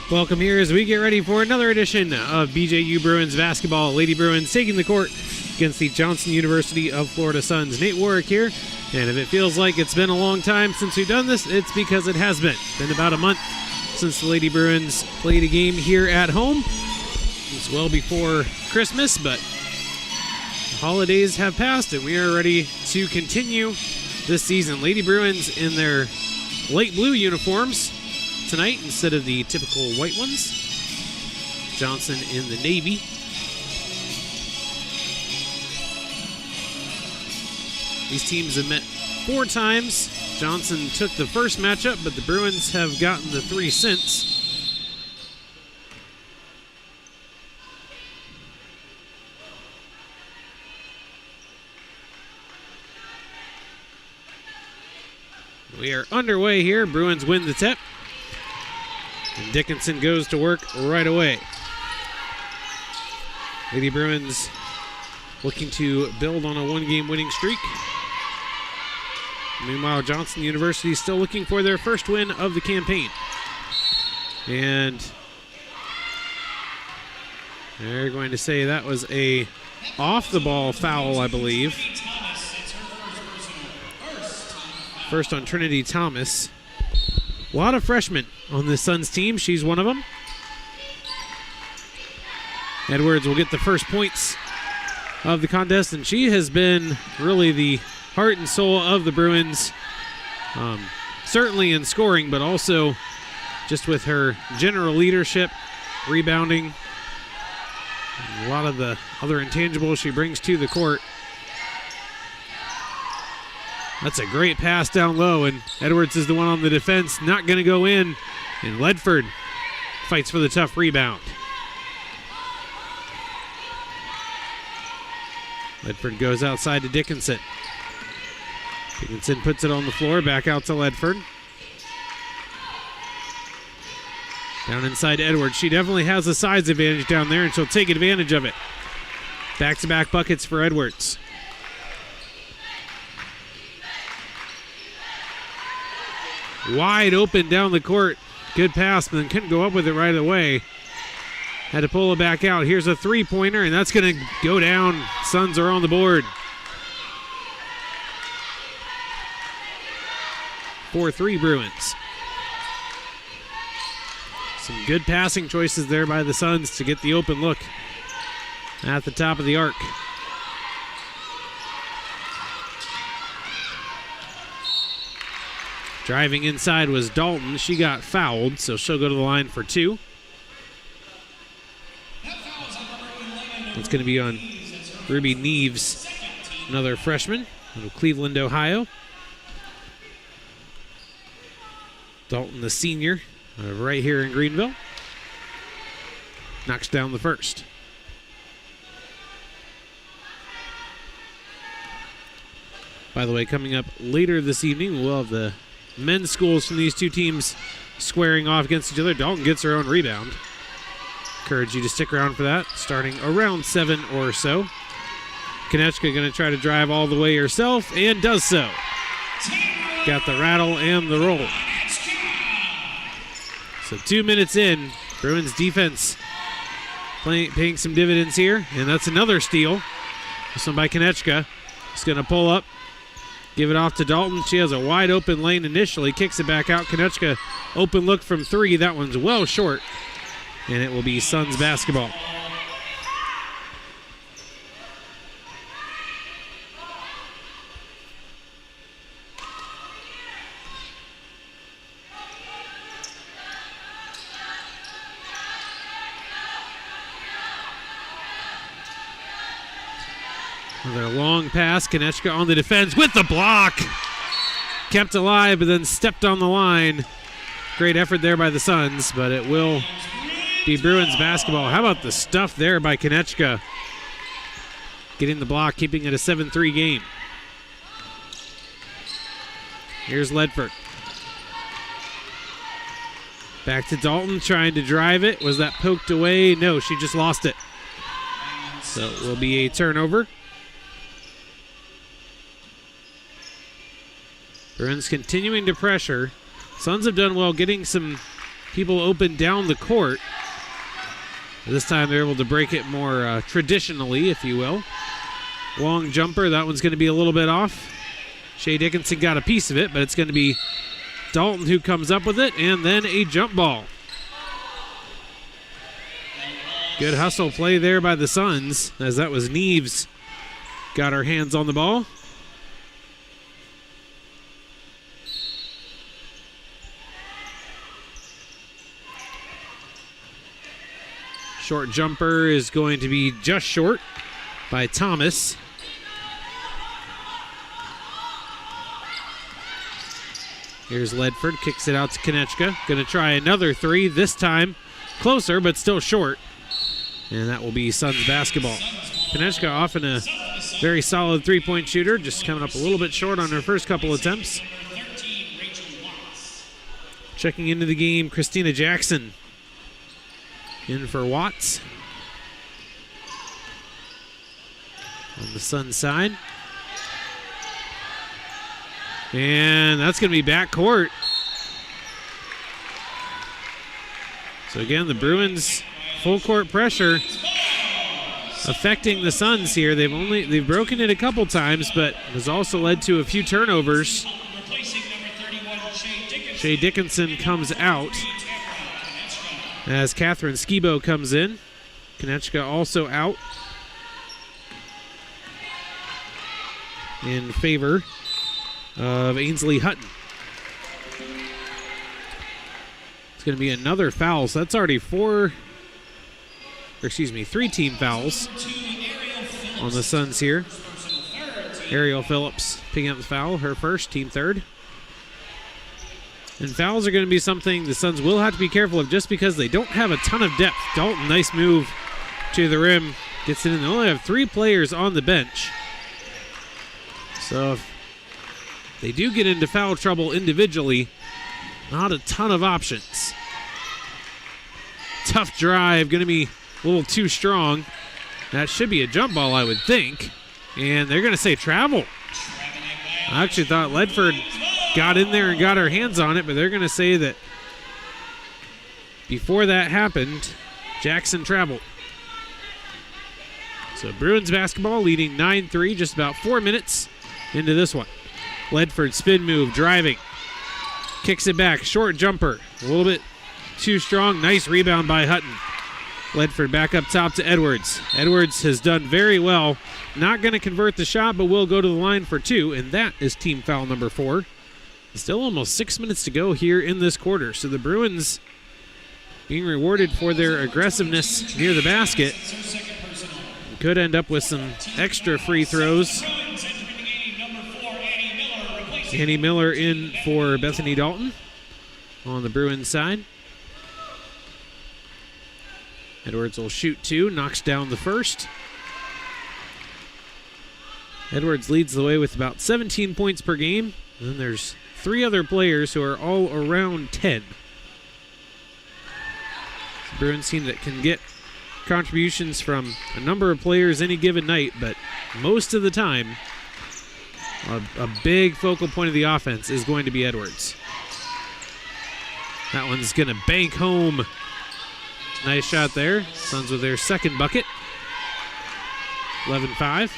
Welcome here as we get ready for another edition of BJU Bruins basketball. Lady Bruins taking the court against the Johnson University of Florida Suns. Nate Warwick here, and if it feels like it's been a long time since we've done this, it's because it has been. It's been about a month since the Lady Bruins played a game here at home. It's well before Christmas, but the holidays have passed, and we are ready to continue this season. Lady Bruins in their light blue uniforms tonight instead of the typical white ones. Johnson in the navy. These teams have met 4 times. Johnson took the first matchup, but the Bruins have gotten the 3 since. We are underway here. Bruins win the tip. And Dickinson goes to work right away. Lady Bruins looking to build on a 1-game winning streak. Meanwhile, Johnson University is still looking for their first win of the campaign. And they're going to say that was a off-the-ball foul, I believe. First on Trinity Thomas. A lot of freshmen on the Suns team. She's one of them. Edwards will get the first points of the contest, and she has been really the heart and soul of the Bruins, certainly in scoring, but also just with her general leadership, rebounding, a lot of the other intangibles she brings to the court. That's a great pass down low, and Edwards is the one on the defense, not going to go in, and Ledford fights for the tough rebound. Ledford goes outside to Dickinson. Dickinson puts it on the floor, back out to Ledford. Down inside Edwards. She definitely has a size advantage down there, and she'll take advantage of it. Back-to-back buckets for Edwards. Wide open down the court. Good pass, but then couldn't go up with it right away. Had to pull it back out. Here's a three-pointer, and that's going to go down. Suns are on the board. 4-3 Bruins. Some good passing choices there by the Suns to get the open look at the top of the arc. Driving inside was Dalton. She got fouled, so she'll go to the line for 2. It's going to be on Ruby Neves, another freshman out of Cleveland, Ohio. Dalton, the senior, right here in Greenville. Knocks down the first. By the way, coming up later this evening, we'll have the men's schools from these two teams squaring off against each other. Dalton gets her own rebound. Encourage you to stick around for that, starting around 7 or so. Konechka going to try to drive all the way herself, and does so. Got the rattle and the roll. So 2 minutes in, Bruins defense paying some dividends here, and that's another steal. This one by Konechka. Just going to pull up, give it off to Dalton. She has a wide open lane initially, kicks it back out. Konechka, open look from 3. That one's well short, and it will be Suns basketball. Another long pass. Konechka on the defense with the block. Kept alive, but then stepped on the line. Great effort there by the Suns, but it will be Bruins basketball. How about the stuff there by Konechka? Getting the block, keeping it a 7-3 game. Here's Ledford. Back to Dalton, trying to drive it. Was that poked away? No, she just lost it. So it will be a turnover. Bruins continuing to pressure. Suns have done well getting some people open down the court. This time they're able to break it more traditionally, if you will. Long jumper, that one's going to be a little bit off. Shea Dickinson got a piece of it, but it's going to be Dalton who comes up with it, and then a jump ball. Good hustle play there by the Suns, as that was Neves got her hands on the ball. Short jumper is going to be just short by Thomas. Here's Ledford, kicks it out to Konechka. Going to try another three, this time closer, but still short. And that will be Suns basketball. Konechka often a very solid three-point shooter, just coming up a little bit short on her first couple attempts. Checking into the game, Christina Jackson in for Watts. On the Suns side. And that's going to be backcourt. So again, the Bruins full court pressure affecting the Suns here. They've broken it a couple times, but has also led to a few turnovers. Shea Dickinson comes out as Catherine Skibo comes in. Konechka also out in favor of Ainsley Hutton. It's going to be another foul, so that's already three team fouls on the Suns here. Ariel Phillips picking up the foul, her first, team third. And fouls are going to be something the Suns will have to be careful of just because they don't have a ton of depth. Dalton, nice move to the rim, gets it in. They only have 3 players on the bench. So if they do get into foul trouble individually, not a ton of options. Tough drive, going to be a little too strong. That should be a jump ball, I would think. And they're going to say travel. I actually thought Ledford got in there and got her hands on it, but they're going to say that before that happened, Jackson traveled. So Bruins basketball leading 9-3, just about 4 minutes into this one. Ledford spin move, driving. Kicks it back, short jumper. A little bit too strong. Nice rebound by Hutton. Ledford back up top to Edwards. Edwards has done very well. Not going to convert the shot, but will go to the line for 2, and that is team foul number 4. Still almost 6 minutes to go here in this quarter. So the Bruins being rewarded for their aggressiveness near the basket. Could end up with some extra free throws. Annie Miller in for Bethany Dalton on the Bruins side. Edwards will shoot 2, knocks down the first. Edwards leads the way with about 17 points per game. And then there's 3 other players who are all around 10. It's a Bruins team that can get contributions from a number of players any given night, but most of the time, a big focal point of the offense is going to be Edwards. That one's going to bank home. Nice shot there. Suns with their second bucket. 11-5.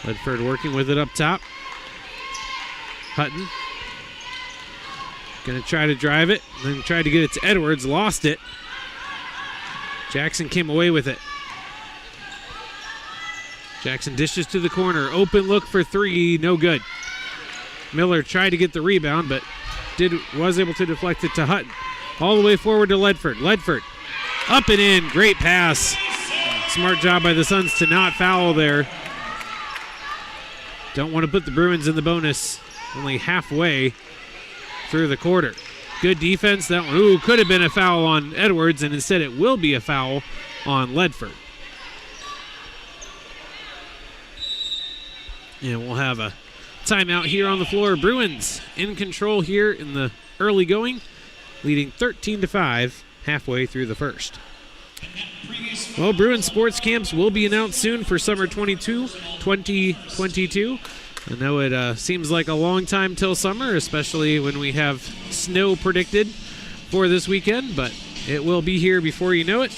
Ledford working with it up top. Hutton going to try to drive it, then tried to get it to Edwards, lost it. Jackson came away with it. Jackson dishes to the corner. Open look for 3, no good. Miller tried to get the rebound, but was able to deflect it to Hutton. All the way forward to Ledford. Ledford up and in. Great pass. Smart job by the Suns to not foul there. Don't want to put the Bruins in the bonus. Only halfway through the quarter. Good defense. That one could have been a foul on Edwards, and instead it will be a foul on Ledford. And we'll have a timeout here on the floor. Bruins in control here in the early going, leading 13-5 halfway through the first. Well, Bruins sports camps will be announced soon for summer 2022. I know it seems like a long time till summer, especially when we have snow predicted for this weekend, but it will be here before you know it.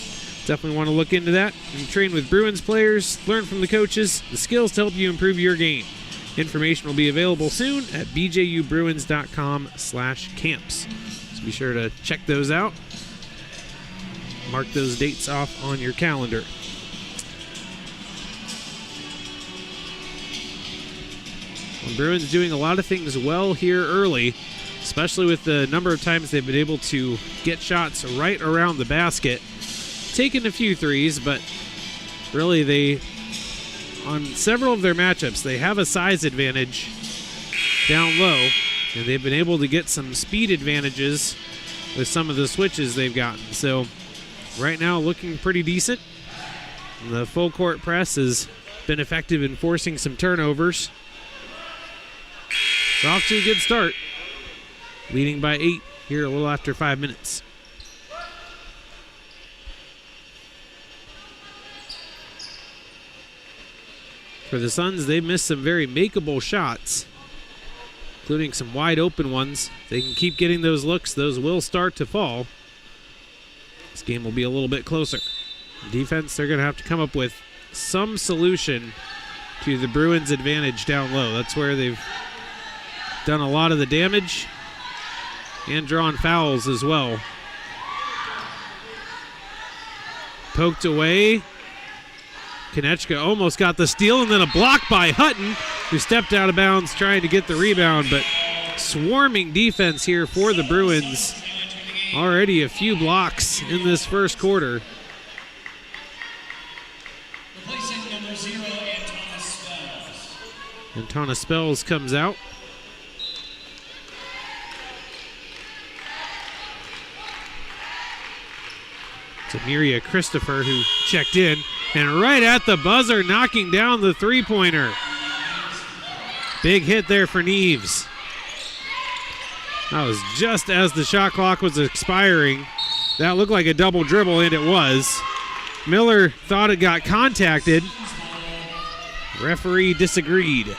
Definitely want to look into that and train with Bruins players, learn from the coaches, the skills to help you improve your game. Information will be available soon at bjubruins.com/camps. So be sure to check those out. Mark those dates off on your calendar. Well, Bruins doing a lot of things well here early, especially with the number of times they've been able to get shots right around the basket. Taken a few threes, but really on several of their matchups, they have a size advantage down low, and they've been able to get some speed advantages with some of the switches they've gotten. So right now looking pretty decent. The full court press has been effective in forcing some turnovers. It's off to a good start. Leading by 8 here a little after 5 minutes. For the Suns, they've missed some very makeable shots, including some wide open ones. They can keep getting those looks. Those will start to fall. This game will be a little bit closer. Defense, they're going to have to come up with some solution to the Bruins' advantage down low. That's where they've done a lot of the damage and drawn fouls as well. Poked away. Konechka almost got the steal, and then a block by Hutton, who stepped out of bounds trying to get the rebound, but swarming defense here for the Bruins. Already a few blocks in this first quarter. Replacing number 0, Antona Spells. Antona Spells comes out. It's Amiria Christopher who checked in. And right at the buzzer, knocking down the three-pointer. Big hit there for Neves. That was just as the shot clock was expiring. That looked like a double dribble, and it was. Miller thought it got contacted. Referee disagreed.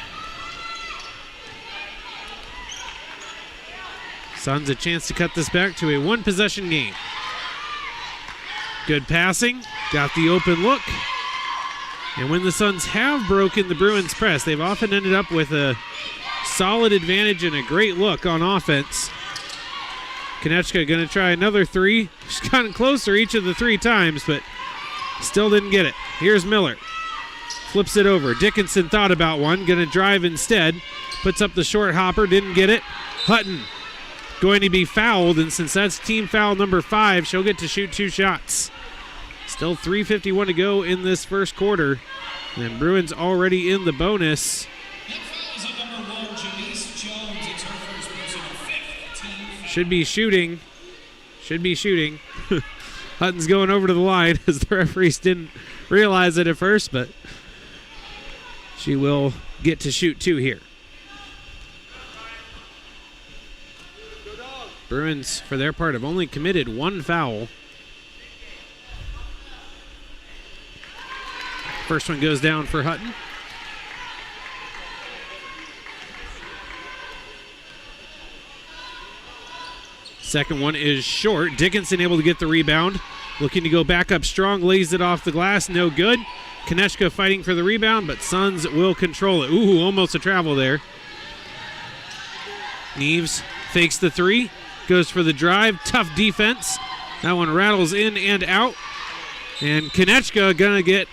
Suns a chance to cut this back to a one-possession game. Good passing, got the open look. And when the Suns have broken the Bruins press, they've often ended up with a solid advantage and a great look on offense. Konechka going to try another three. She's gotten closer each of the 3 times, but still didn't get it. Here's Miller. Flips it over. Dickinson thought about one, going to drive instead. Puts up the short hopper, didn't get it. Hutton going to be fouled, and since that's team foul number 5, she'll get to shoot 2 shots. Still 3:51 to go in this first quarter. And Bruins already in the bonus. That foul is on number 1, Janice Jones. It's her first personal 5th team foul. Should be shooting. Hutton's going over to the line as the referees didn't realize it at first, but she will get to shoot 2 here. Bruins, for their part, have only committed 1 foul. First one goes down for Hutton. Second one is short. Dickinson able to get the rebound. Looking to go back up strong. Lays it off the glass. No good. Konechka fighting for the rebound, but Suns will control it. Ooh, almost a travel there. Neves fakes the 3. Goes for the drive. Tough defense. That one rattles in and out. And Konechka gonna get...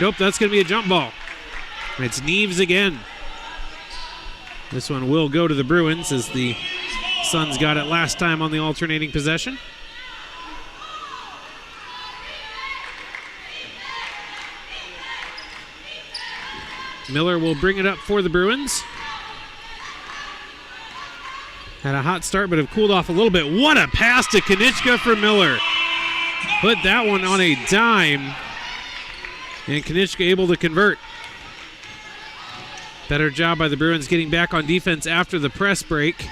Nope, that's going to be a jump ball. It's Neves again. This one will go to the Bruins as the Suns got it last time on the alternating possession. Miller will bring it up for the Bruins. Had a hot start, but have cooled off a little bit. What a pass to Konechka for Miller. Put that one on a dime. And Konechka able to convert. Better job by the Bruins getting back on defense after the press break.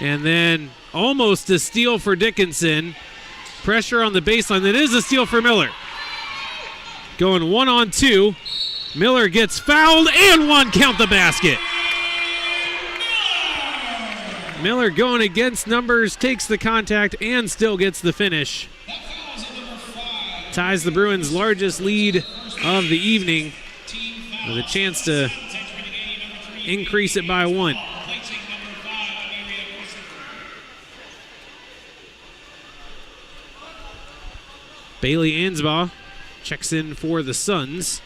And then almost a steal for Dickinson. Pressure on the baseline. That is a steal for Miller. Going 1-on-2. Miller gets fouled and 1. Count the basket. Miller going against numbers, takes the contact, and still gets the finish. Ties the Bruins' largest lead of the evening with a chance to increase it by 1. Bailey Ansbaugh checks in for the Suns.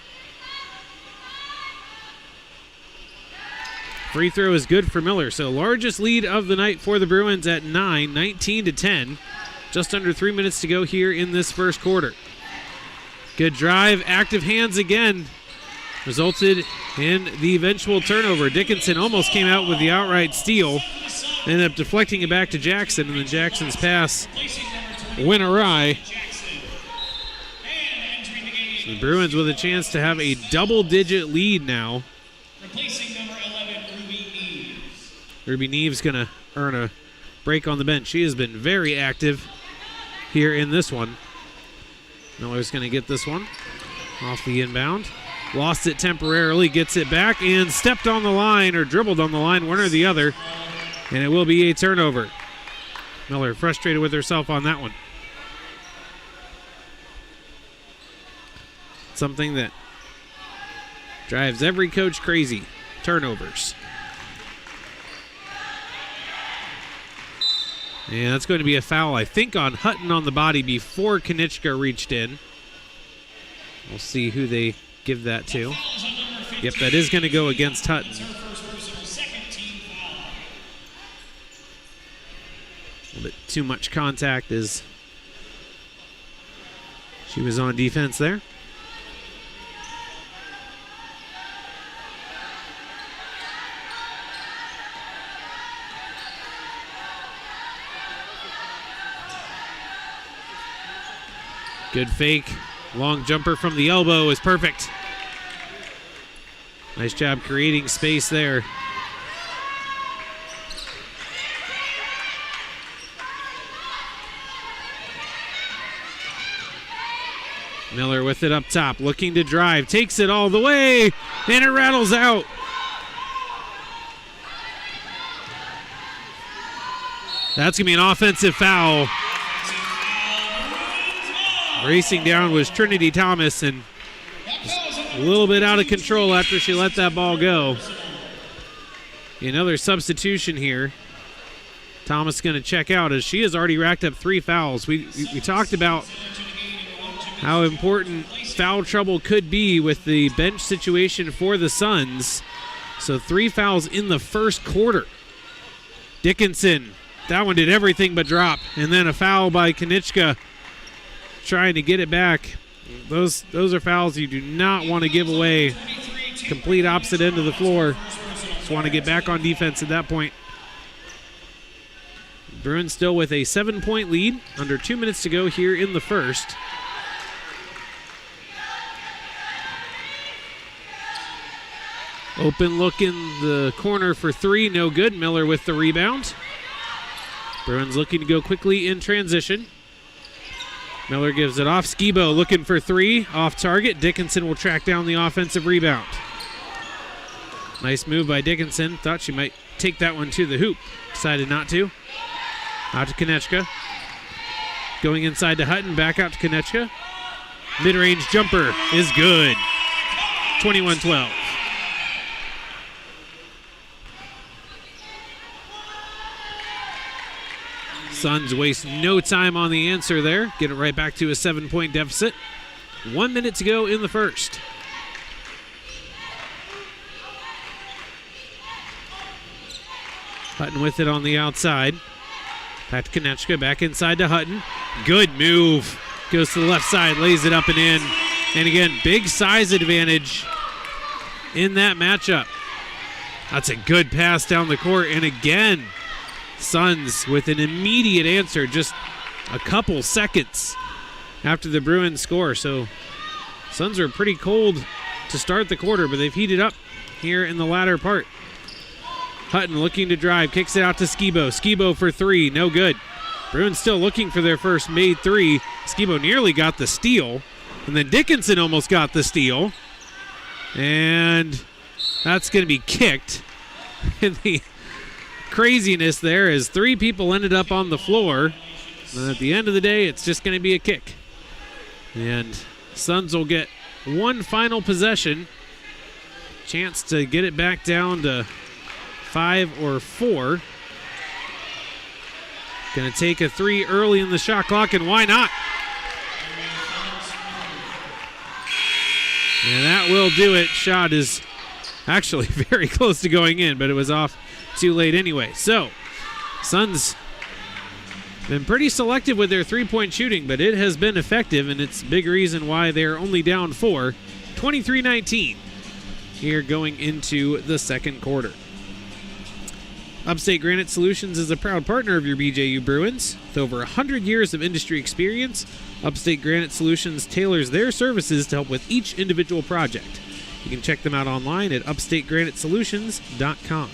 Free throw is good for Miller. So largest lead of the night for the Bruins at 9, 19-10. Just under 3 minutes to go here in this first quarter. Good drive, active hands again. Resulted in the eventual turnover. Dickinson almost came out with the outright steal. Ended up deflecting it back to Jackson, and then Jackson's pass went awry. So the Bruins with a chance to have a double-digit lead now. Ruby Neves going to earn a break on the bench. She has been very active here in this one. Miller's going to get this one off the inbound. Lost it temporarily, gets it back, and stepped on the line or dribbled on the line, one or the other, and it will be a turnover. Miller frustrated with herself on that one. Something that drives every coach crazy, turnovers. And that's going to be a foul, I think, on Hutton on the body before Konitschka reached in. We'll see who they give that to. Yep, that is going to go against Hutton. A little bit too much contact as she was on defense there. Good fake. Long jumper from the elbow is perfect. Nice job creating space there. Miller with it up top, looking to drive. Takes it all the way, and it rattles out. That's going to be an offensive foul. Racing down was Trinity Thomas, and a little bit out of control after she let that ball go. Another substitution here. Thomas going to check out as she has already racked up 3 fouls. We talked about how important foul trouble could be with the bench situation for the Suns. So 3 fouls in the first quarter. Dickinson, that one did everything but drop. And then a foul by Konitschka trying to get it back. Those are fouls you do not want to give away. Complete opposite end of the floor. Just want to get back on defense at that point. Bruins still with a 7-point lead. Under 2 minutes to go here in the first. Open look in the corner for 3. No good. Miller with the rebound. Bruins looking to go quickly in transition. Miller gives it off. Skibo looking for 3. Off target. Dickinson will track down the offensive rebound. Nice move by Dickinson. Thought she might take that one to the hoop. Decided not to. Out to Konitschka. Going inside to Hutton. Back out to Konitschka. Mid-range jumper is good. 21-12. Suns waste no time on the answer there. Get it right back to a 7-point deficit. 1 minute to go in the first. Hutton with it on the outside. Back to Konitschka, back inside to Hutton. Good move. Goes to the left side, lays it up and in. And again, big size advantage in that matchup. That's a good pass down the court. And again, Suns with an immediate answer just a couple seconds after the Bruins score. So Suns are pretty cold to start the quarter, but they've heated up here in the latter part. Hutton looking to drive, kicks it out to Skibo. Skibo for 3, no good. Bruins still looking for their first made 3. Skibo nearly got the steal, and then Dickinson almost got the steal. And that's going to be kicked in the craziness there as 3 people ended up on the floor. And at the end of the day, it's just going to be a kick. And Suns will get one final possession. Chance to get it back down to 5 or 4. Going to take a 3 early in the shot clock, and why not? And that will do it. Shot is actually very close to going in, but it was off too late anyway. So, Suns been pretty selective with their three-point shooting, but it has been effective, and it's a big reason why they're only down 4. 23-19 here going into the second quarter. Upstate Granite Solutions is a proud partner of your BJU Bruins. With over 100 years of industry experience, Upstate Granite Solutions tailors their services to help with each individual project. You can check them out online at upstategranitesolutions.com.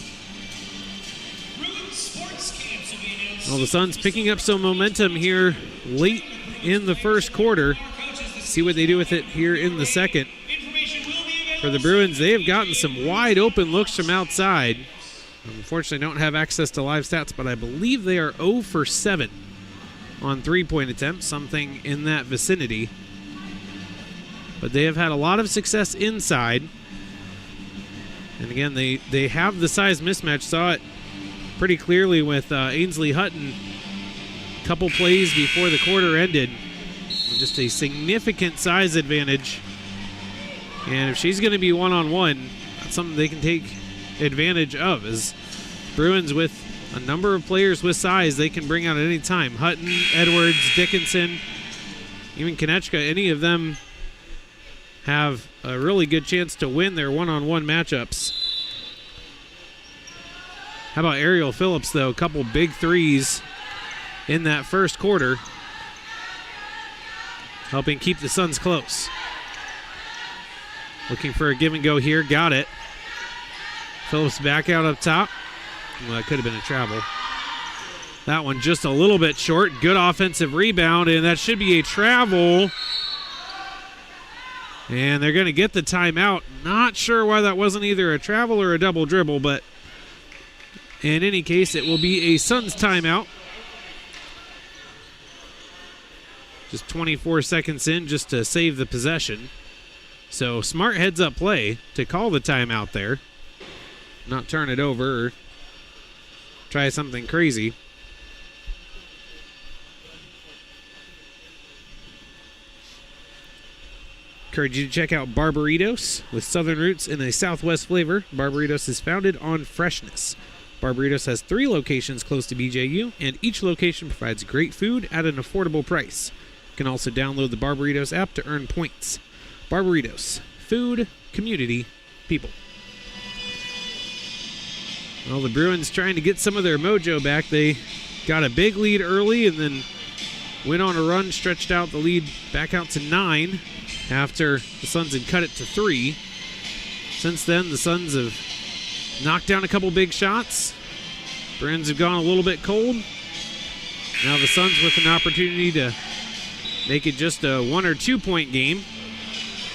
Well, the Suns picking up some momentum here late in the first quarter. See what they do with it here in the second. For the Bruins, they have gotten some wide open looks from outside. Unfortunately, don't have access to live stats, but I believe they are 0 for 7 on three-point attempts, something in that vicinity. But they have had a lot of success inside. And again, they have the size mismatch. Saw it pretty clearly with Ainsley Hutton a couple plays before the quarter ended. Just a significant size advantage. And if she's going to be one-on-one, that's something they can take advantage of. As Bruins, with a number of players with size they can bring out at any time. Hutton, Edwards, Dickinson, even Konechka, any of them have a really good chance to win their one-on-one matchups. How about Ariel Phillips, though? A couple big threes in that first quarter, helping keep the Suns close. Looking for a give and go here. Got it. Phillips back out up top. Well, that could have been a travel. That one just a little bit short. Good offensive rebound, and that should be a travel. And they're going to get the timeout. Not sure why that wasn't either a travel or a double dribble, but in any case, it will be a Suns timeout. Just 24 seconds in just to save the possession. So smart heads-up play to call the timeout there. Not turn it over or try something crazy. Encourage you to check out Barbaritos. With southern roots and a southwest flavor, Barbaritos is founded on freshness. Barbaritos has 3 locations close to BJU, and each location provides great food at an affordable price. You can also download the Barbaritos app to earn points. Barbaritos, food, community, people. Well, the Bruins trying to get some of their mojo back. They got a big lead early and then went on a run, stretched out the lead back out to 9 after the Suns had cut it to 3. Since then, the Suns have knocked down a couple big shots. Bruins have gone a little bit cold. Now the Suns with an opportunity to make it just a 1 or 2 point game.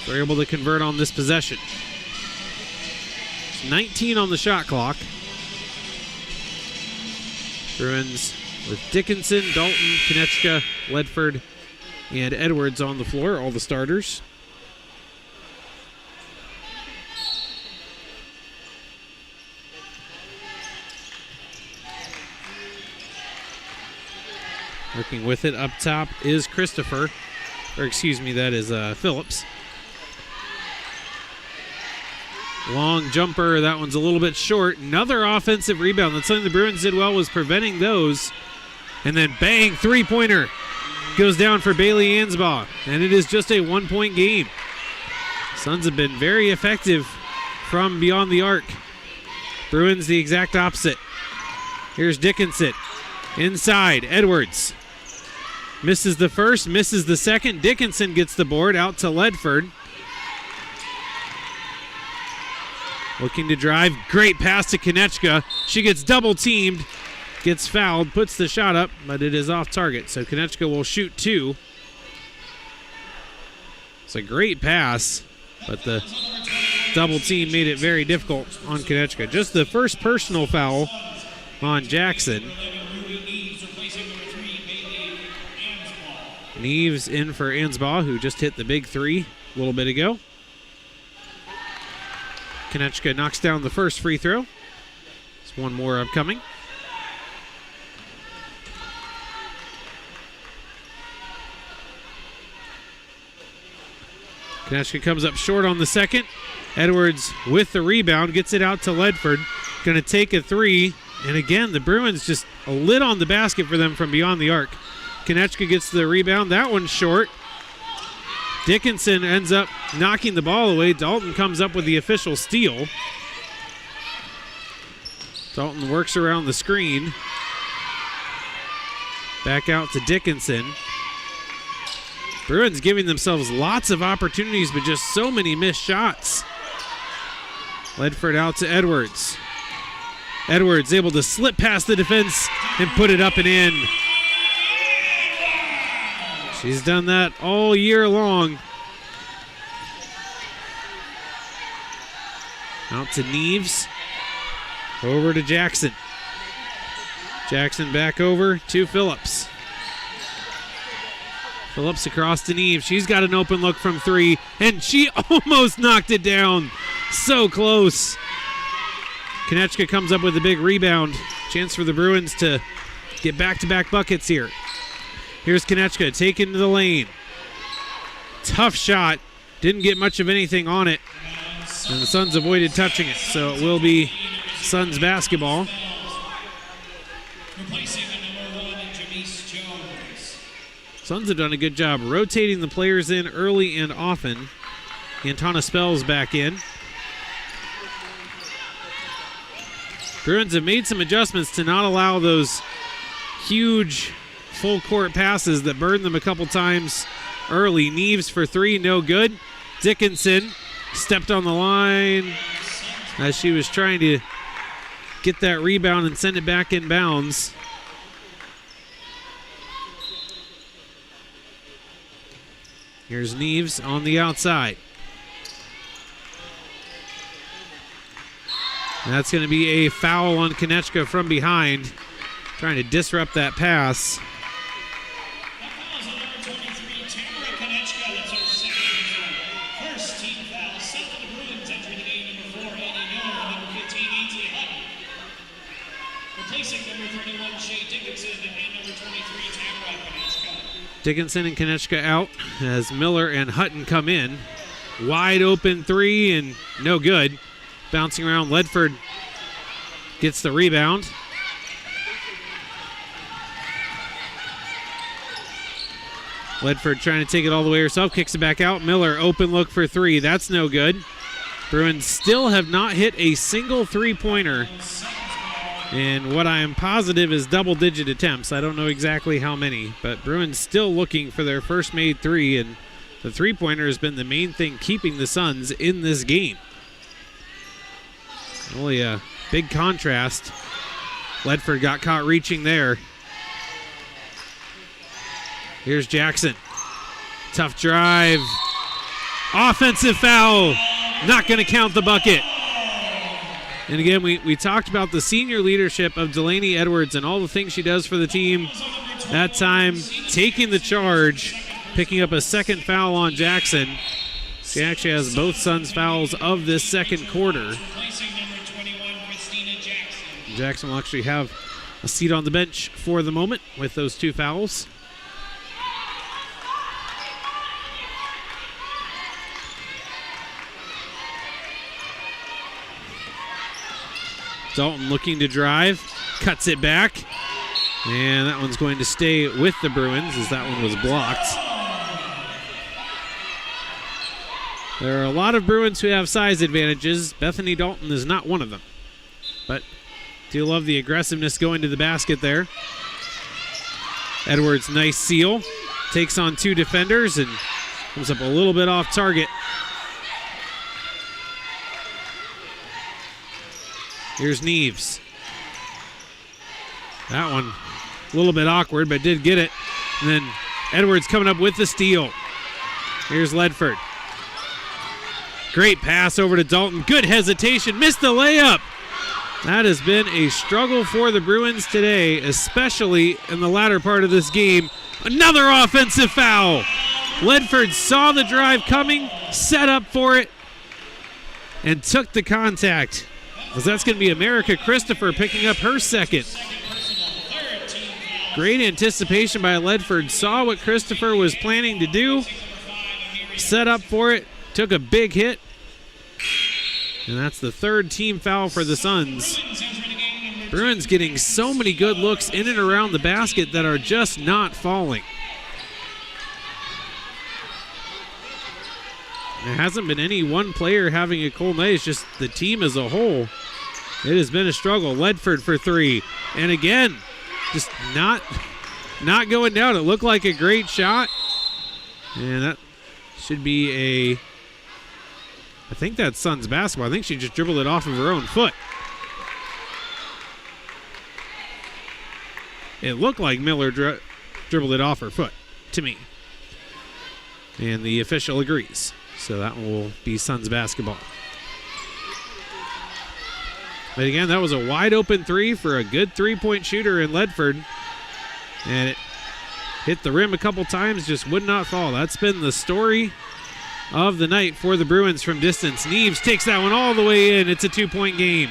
They're able to convert on this possession. It's 19 on the shot clock. Bruins with Dickinson, Dalton, Konechka, Ledford, and Edwards on the floor, all the starters. Working with it up top is Christopher, or excuse me, that is Phillips. Long jumper, that one's a little bit short. Another offensive rebound. That's something the Bruins did well, was preventing those. And then bang, three-pointer goes down for Bailey Ansbaugh. And it is just a 1 point game. Suns have been very effective from beyond the arc. Bruins the exact opposite. Here's Dickinson. Inside, Edwards. Misses the first, misses the second. Dickinson gets the board out to Ledford. Looking to drive. Great pass to Konechka. She gets double teamed. Gets fouled. Puts the shot up, but it is off target. So Konechka will shoot 2. It's a great pass, but the double team made it very difficult on Konechka. Just the first personal foul on Jackson. Neves in for Ansbaugh, who just hit the big three a little bit ago. Konechka knocks down the first free throw. There's one more upcoming. Konechka comes up short on the second. Edwards with the rebound, gets it out to Ledford. Going to take a three. And again, the Bruins just a lid on the basket for them from beyond the arc. Konechka gets the rebound. That one's short. Dickinson ends up knocking the ball away. Dalton comes up with the official steal. Dalton works around the screen. Back out to Dickinson. Bruins giving themselves lots of opportunities, but just so many missed shots. Ledford out to Edwards. Edwards able to slip past the defense and put it up and in. She's done that all year long. Out to Neves. Over to Jackson. Jackson back over to Phillips. Phillips across to Neves. She's got an open look from three, and she almost knocked it down. So close. Konechka comes up with a big rebound. Chance for the Bruins to get back-to-back buckets here. Here's Konechka taken to the lane. Tough shot. Didn't get much of anything on it. And the Suns avoided touching it. So it will be Suns basketball. Suns have done a good job rotating the players in early and often. Antana Spell's back in. Bruins have made some adjustments to not allow those huge full court passes that burned them a couple times early. Neves for three, no good. Dickinson stepped on the line as she was trying to get that rebound and send it back in bounds. Here's Neves on the outside. That's going to be a foul on Konechka from behind, trying to disrupt that pass. Dickinson and Konechka out as Miller and Hutton come in. Wide open three and no good. Bouncing around, Ledford gets the rebound. Ledford trying to take it all the way herself, kicks it back out. Miller, open look for three. That's no good. Bruins still have not hit a single three-pointer. And what I am positive is double-digit attempts. I don't know exactly how many, but Bruins still looking for their first made three, and the three-pointer has been the main thing keeping the Suns in this game. Only a big contrast. Ledford got caught reaching there. Here's Jackson. Tough drive. Offensive foul. Not going to count the bucket. And again, we talked about the senior leadership of Delaney Edwards and all the things she does for the team. That time, taking the charge, picking up a second foul on Jackson. She actually has both Suns fouls of this second quarter. Jackson will actually have a seat on the bench for the moment with those two fouls. Dalton looking to drive, cuts it back, and that one's going to stay with the Bruins as that one was blocked. There are a lot of Bruins who have size advantages. Bethany Dalton is not one of them. But do love the aggressiveness going to the basket there. Edwards, nice seal. Takes on two defenders and comes up a little bit off target. Here's Neves. That one a little bit awkward, but did get it. And then Edwards coming up with the steal. Here's Ledford. Great pass over to Dalton. Good hesitation. Missed the layup. That has been a struggle for the Bruins today, especially in the latter part of this game. Another offensive foul. Ledford saw the drive coming, set up for it, and took the contact. Because that's going to be America Christopher picking up her second. Great anticipation by Ledford. Saw what Christopher was planning to do, set up for it, took a big hit. And that's the third team foul for the Suns. Bruins getting so many good looks in and around the basket that are just not falling. There hasn't been any one player having a cold night. It's just the team as a whole. It has been a struggle. Ledford for three. And again, just not going down. It looked like a great shot. And that should be I think that's Suns basketball. I think she just dribbled it off of her own foot. It looked like Miller dribbled it off her foot to me. And the official agrees. So that will be Suns basketball. But again, that was a wide open three for a good three-point shooter in Ledford. And it hit the rim a couple times, just would not fall. That's been the story of the night for the Bruins from distance. Neves takes that one all the way in. It's a 2-point game.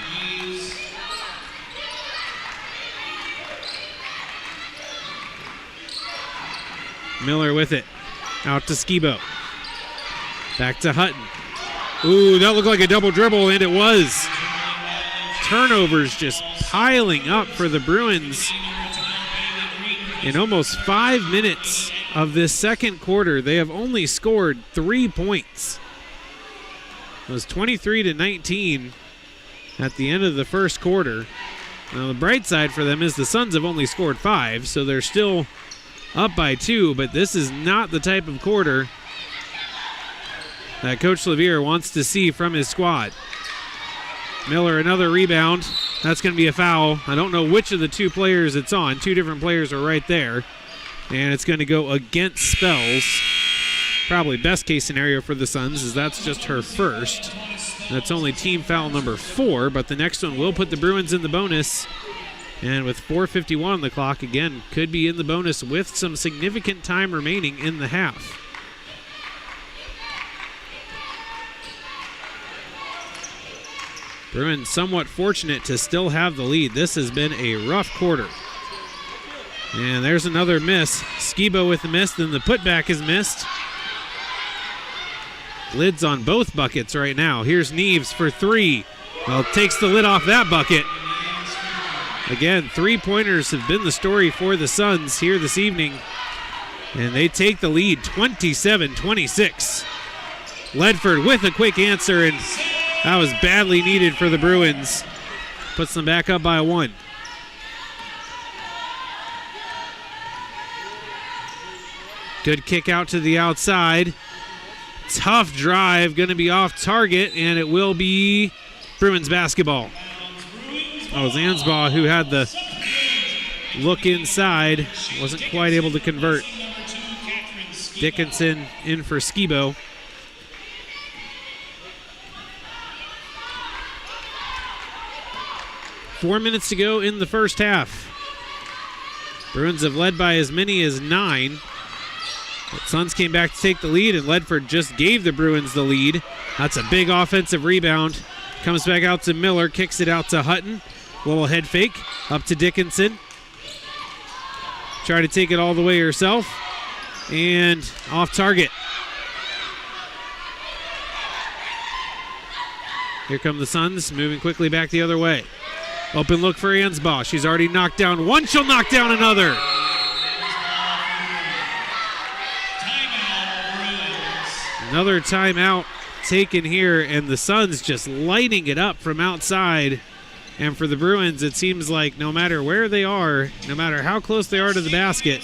Miller with it. Out to Skibo. Back to Hutton. Ooh, that looked like a double dribble, and it was. Turnovers just piling up for the Bruins. In almost 5 minutes of this second quarter, they have only scored 3 points. It was 23-19 at the end of the first quarter. Now, the bright side for them is the Suns have only scored 5, so they're still up by 2, but this is not the type of quarter that Coach Levere wants to see from his squad. Miller, another rebound. That's going to be a foul. I don't know which of the two players it's on. Two different players are right there. And it's going to go against Spells. Probably best case scenario for the Suns is that's just her first. That's only team foul number 4, but the next one will put the Bruins in the bonus. And with 4:51 on the clock, again, could be in the bonus with some significant time remaining in the half. Bruins somewhat fortunate to still have the lead. This has been a rough quarter. And there's another miss. Skibo with the miss, then the putback is missed. Lids on both buckets right now. Here's Neves for 3. Well, takes the lid off that bucket. Again, 3-pointers have been the story for the Suns here this evening. And they take the lead 27-26. Ledford with a quick answer, and that was badly needed for the Bruins. Puts them back up by 1. Good kick out to the outside. Tough drive, going to be off target, and it will be Bruins basketball. Oh, it was Ansbaugh who had the look inside. Wasn't quite able to convert. Dickinson in for Skibo. Four minutes to go in the first half. Bruins have led by as many as 9. But Suns came back to take the lead, and Ledford just gave the Bruins the lead. That's a big offensive rebound. Comes back out to Miller, kicks it out to Hutton. Little head fake up to Dickinson. Try to take it all the way herself. And off target. Here come the Suns, moving quickly back the other way. Open look for Ansbaugh. She's already knocked down one. She'll knock down another. Another timeout taken here, and the Suns just lighting it up from outside. And for the Bruins, it seems like no matter where they are, no matter how close they are to the basket,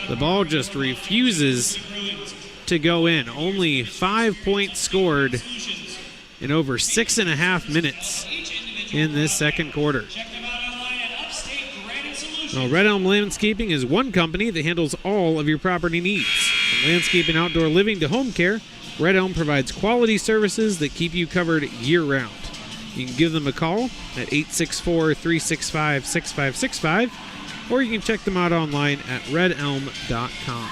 the ball just refuses to go in. Only 5 points scored in over 6.5 minutes in this second quarter. Well, Red Elm Landscaping is one company that handles all of your property needs. From landscape and outdoor living to home care, Red Elm provides quality services that keep you covered year-round. you can give them a call at 864-365-6565, or you can check them out online at redelm.com.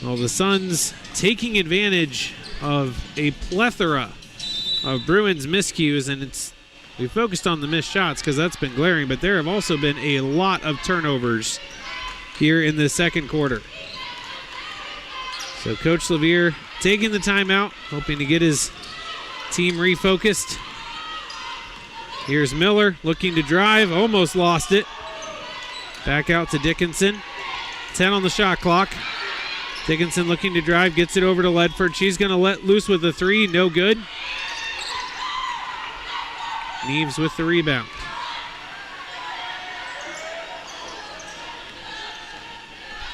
Well, the Suns taking advantage of a plethora of Bruins miscues, and we focused on the missed shots because that's been glaring, but there have also been a lot of turnovers here in the second quarter. So Coach Levere taking the timeout, hoping to get his team refocused. Here's Miller looking to drive, almost lost it. Back out to Dickinson. 10 on the shot clock. Dickinson looking to drive, gets it over to Ledford. She's going to let loose with the three, no good. Neves with the rebound.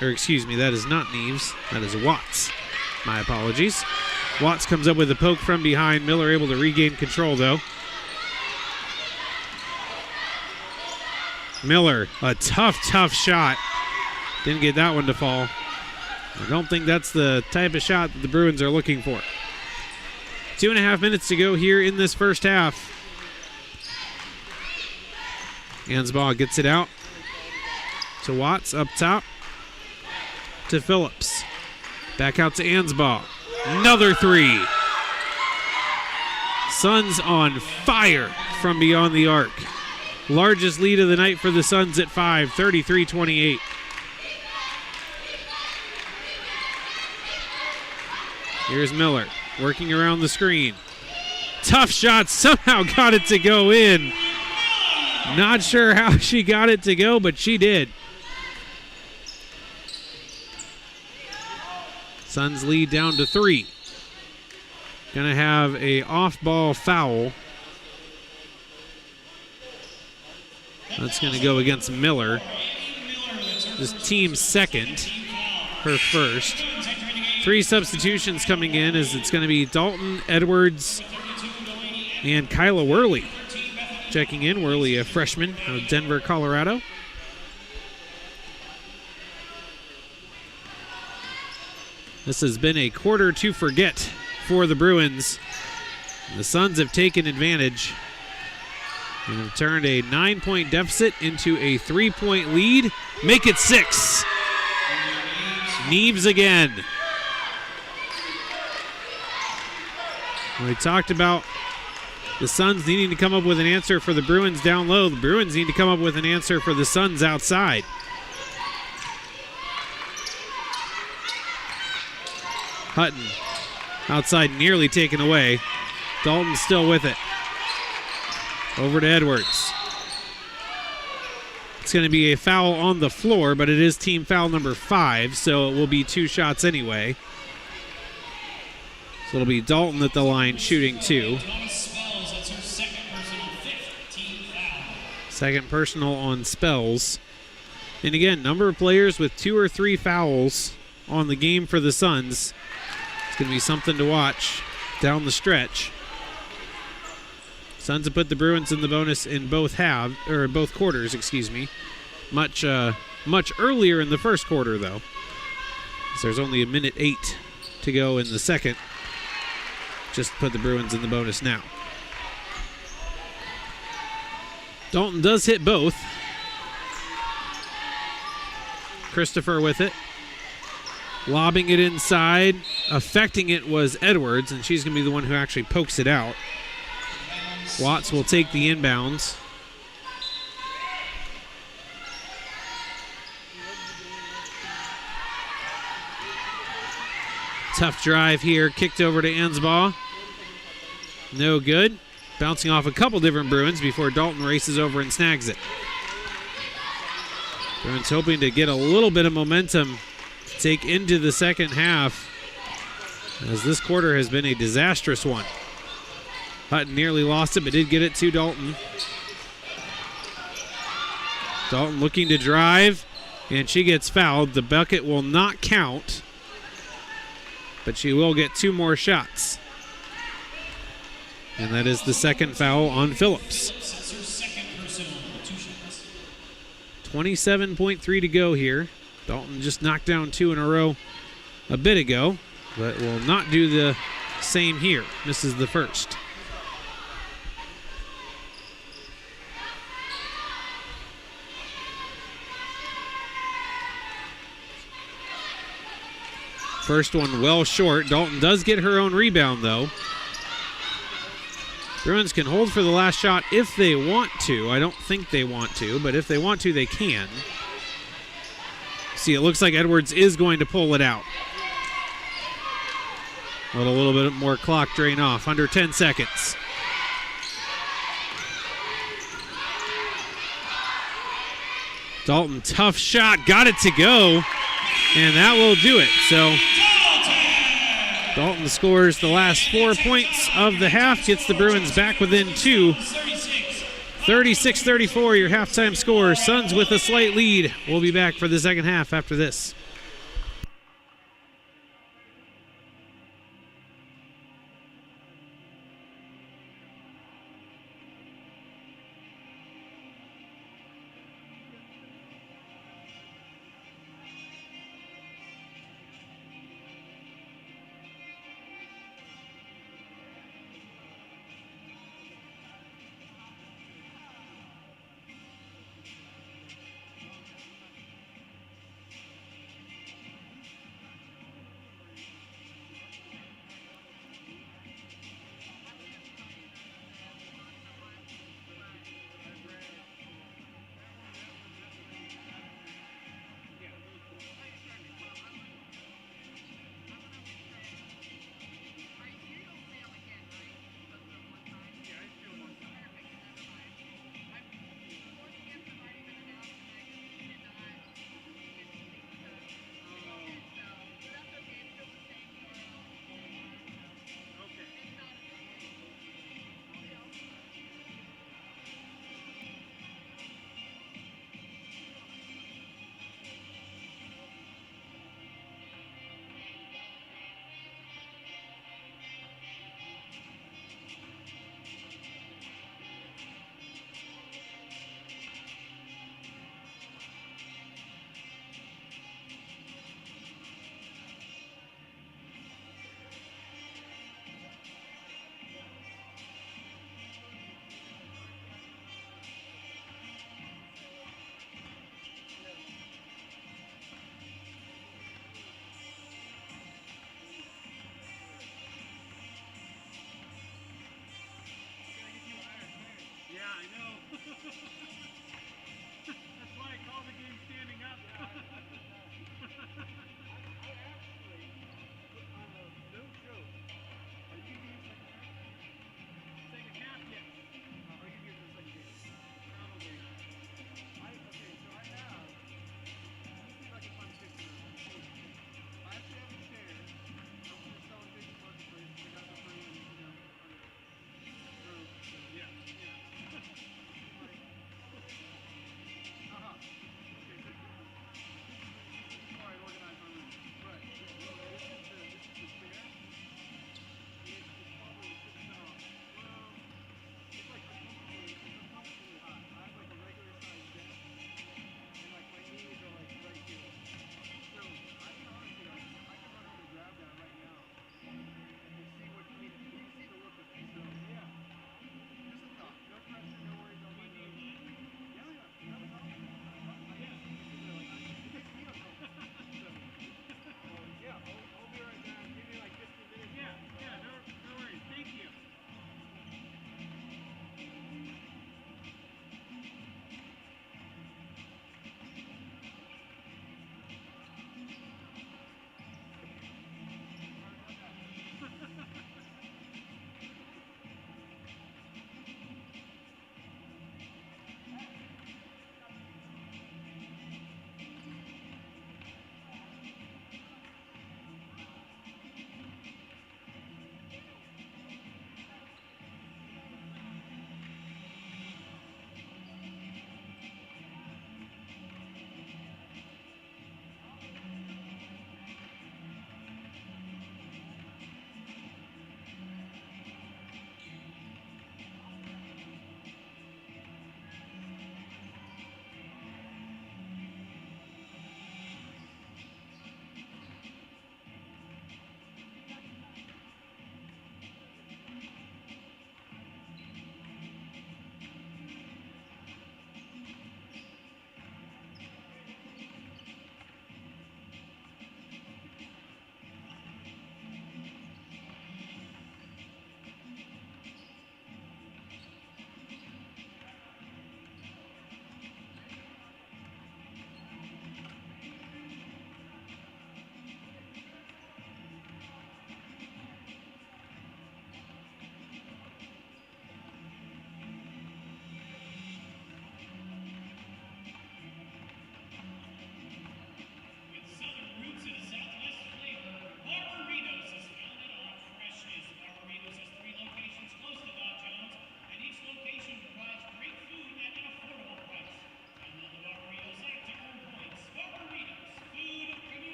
Or excuse me, that is not Neves. That is Watts. My apologies. Watts comes up with a poke from behind. Miller able to regain control, though. Miller, a tough shot. Didn't get that one to fall. I don't think that's the type of shot that the Bruins are looking for. 2.5 minutes to go here in this first half. Ansbaugh gets it out to Watts up top to Phillips. Back out to Ansbaugh. Another three. Suns on fire from beyond the arc. Largest lead of the night for the Suns at 5, 33-28. Here's Miller working around the screen. Tough shot, somehow got it to go in. Not sure how she got it to go, but she did. Suns lead down to 3. Gonna have a off-ball foul. That's gonna go against Miller. This team's second, her first. 3 substitutions coming in as it's gonna be Dalton, Edwards, and Kyla Worley checking in. Worley, a freshman out of Denver, Colorado. This has been a quarter to forget for the Bruins. The Suns have taken advantage and have turned a 9-point deficit into a 3-point lead. Make it 6. Neves again. We talked about the Suns needing to come up with an answer for the Bruins down low. The Bruins need to come up with an answer for the Suns outside. Hutton outside, nearly taken away. Dalton still with it. Over to Edwards. It's going to be a foul on the floor, but it is team foul number 5, so it will be 2 shots anyway. So it'll be Dalton at the line shooting 2. Second personal on Spells. And again, number of players with 2 or 3 fouls on the game for the Suns. It's going to be something to watch down the stretch. Suns have put the Bruins in the bonus in both quarters, excuse me. Much earlier in the first quarter, though. So there's only 1:08 to go in the second. Just put the Bruins in the bonus now. Dalton does hit both. Christopher with it. Lobbing it inside. Affecting it was Edwards, and she's going to be the one who actually pokes it out. Watts will take the inbounds. Tough drive here. Kicked over to Ansbaugh. No good. Bouncing off a couple different Bruins before Dalton races over and snags it. Bruins hoping to get a little bit of momentum to take into the second half, as this quarter has been a disastrous one. Hutton nearly lost it, but did get it to Dalton. Dalton looking to drive, and she gets fouled. The bucket will not count, but she will get 2 more shots. And that is the second foul on Phillips. 27.3 to go here. Dalton just knocked down 2 in a row a bit ago, but will not do the Same here. Misses the first. First one well short. Dalton does get her own rebound, though. Bruins can hold for the last shot if they want to. I don't think they want to, but if they want to, they can. See, it looks like Edwards is going to pull it out. Let a little bit more clock drain off. Under 10 seconds. Dalton, tough shot. Got it to go. And that will do it. So Dalton scores the last 4 points of the half. Gets the Bruins back within 2. 36-34, your halftime score. Suns with a slight lead. We'll be back for the second half after this.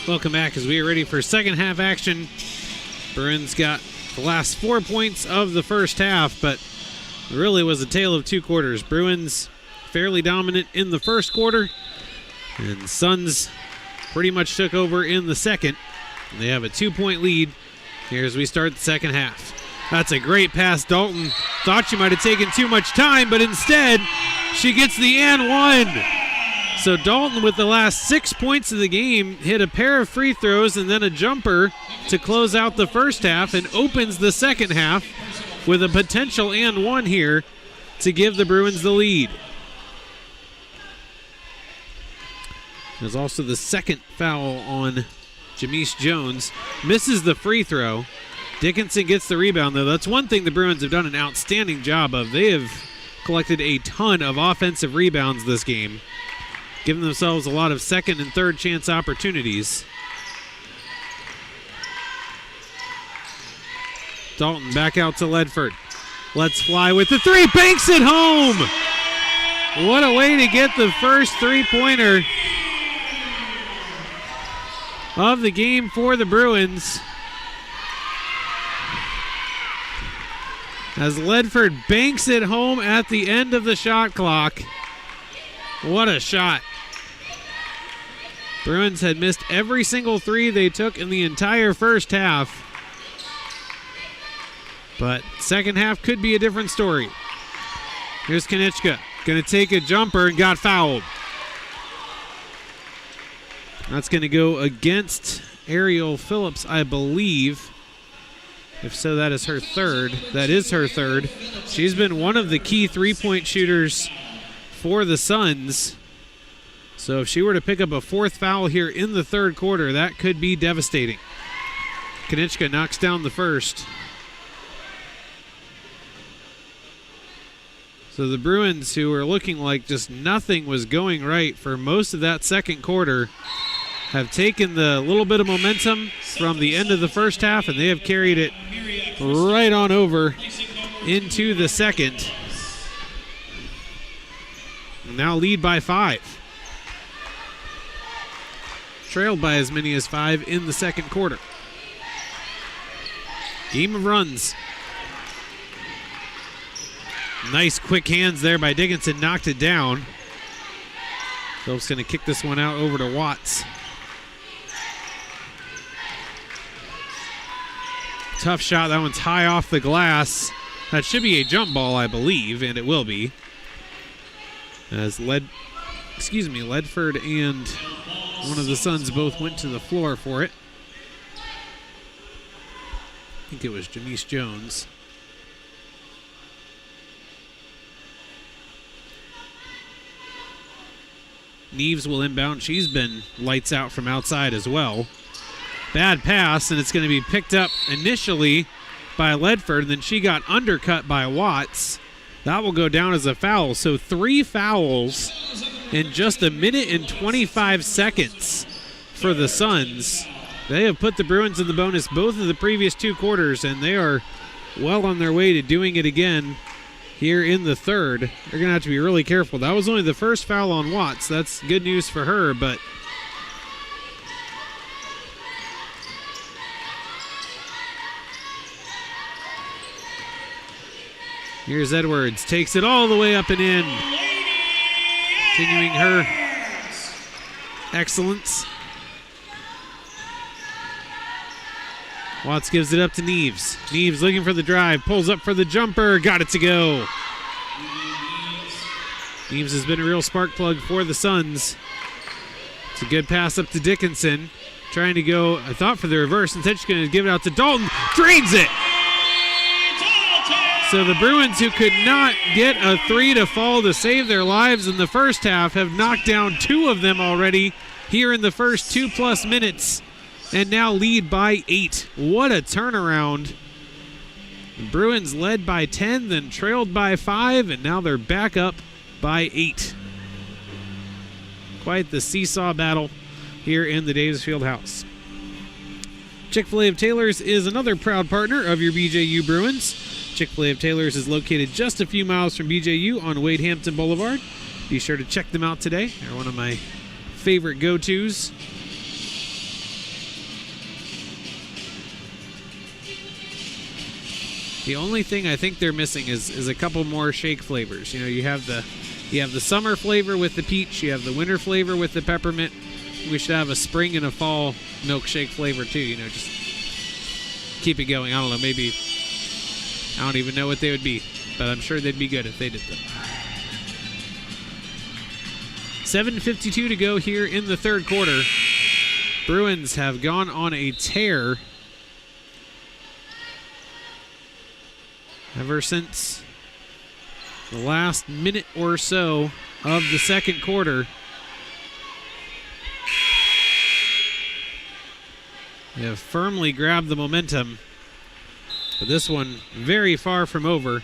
Welcome back as we are ready for second half action. Bruins got the last 4 points of the first half, but it really was a tale of two quarters. Bruins fairly dominant in the first quarter, and Suns pretty much took over in the second. They have a 2-point lead here as we start the second half. That's a great pass. Dalton thought she might have taken too much time, but instead she gets the and one. So Dalton, with the last 6 points of the game, hit a pair of free throws and then a jumper to close out the first half and opens the second half with a potential and one here to give the Bruins the lead. There's also the second foul on Jamise Jones. Misses the free throw. Dickinson gets the rebound, though. That's one thing the Bruins have done an outstanding job of. They have collected a ton of offensive rebounds this game, giving themselves a lot of second and third chance opportunities. Dalton back out to Ledford. Let's fly with the three. Banks it home. What a way to get the first three-pointer of the game for the Bruins, as Ledford banks it home at the end of the shot clock. What a shot. Bruins had missed every single three they took in the entire first half, but second half could be a different story. Here's Konechka, going to take a jumper and got fouled. That's going to go against Ariel Phillips, I believe. If so, that is her third. That is her third. She's been one of the key three-point shooters for the Suns. So if she were to pick up a fourth foul here in the third quarter, that could be devastating. Konechka knocks down the first. So the Bruins, who were looking like just nothing was going right for most of that second quarter, have taken the little bit of momentum from the end of the first half, and they have carried it right on over into the second. And now lead by 5. Trailed by as many as 5 in the second quarter. Game of runs. Nice quick hands there by Dickinson, knocked it down. Phillips going to kick this one out over to Watts. Tough shot. That one's high off the glass. That should be a jump ball, I believe, and it will be. As Ledford and one of the Suns both went to the floor for it. I think it was Jamise Jones. Neves will inbound. She's been lights out from outside as well. Bad pass, and it's going to be picked up initially by Ledford, and then she got undercut by Watts. That will go down as a foul. So 3 fouls in just a minute and 25 seconds for the Suns. They have put the Bruins in the bonus both of the previous 2 quarters, and they are well on their way to doing it again here in the third. They're going to have to be really careful. That was only the first foul on Watts. That's good news for her, but here's Edwards. Takes it all the way up and in. Continuing her excellence. Watts gives it up to Neves. Neves looking for the drive. Pulls up for the jumper. Got it to go. Neves has been a real spark plug for the Suns. It's a good pass up to Dickinson. Trying to go, I thought, for the reverse. Instead she's going to give it out to Dalton. Drains it! So the Bruins, who could not get a 3 to fall to save their lives in the first half, have knocked down 2 of them already here in the first 2+ minutes, and now lead by 8. What a turnaround. The Bruins led by 10, then trailed by 5, and now they're back up by 8. Quite the seesaw battle here in the Davis Field House. Chick-fil-A of Taylor's is another proud partner of your BJU Bruins. Chick-fil-A of Taylor's is located just a few miles from BJU on Wade Hampton Boulevard. Be sure to check them out today. They're one of my favorite go-tos. The only thing I think they're missing is a couple more shake flavors. You have the summer flavor with the peach. You have the winter flavor with the peppermint. We should have a spring and a fall milkshake flavor too. Just keep it going. I don't know. Maybe I don't even know what they would be, but I'm sure they'd be good if they did them. 7:52 to go here in the third quarter. Bruins have gone on a tear ever since the last minute or so of the second quarter. They have firmly grabbed the momentum, but this one very far from over.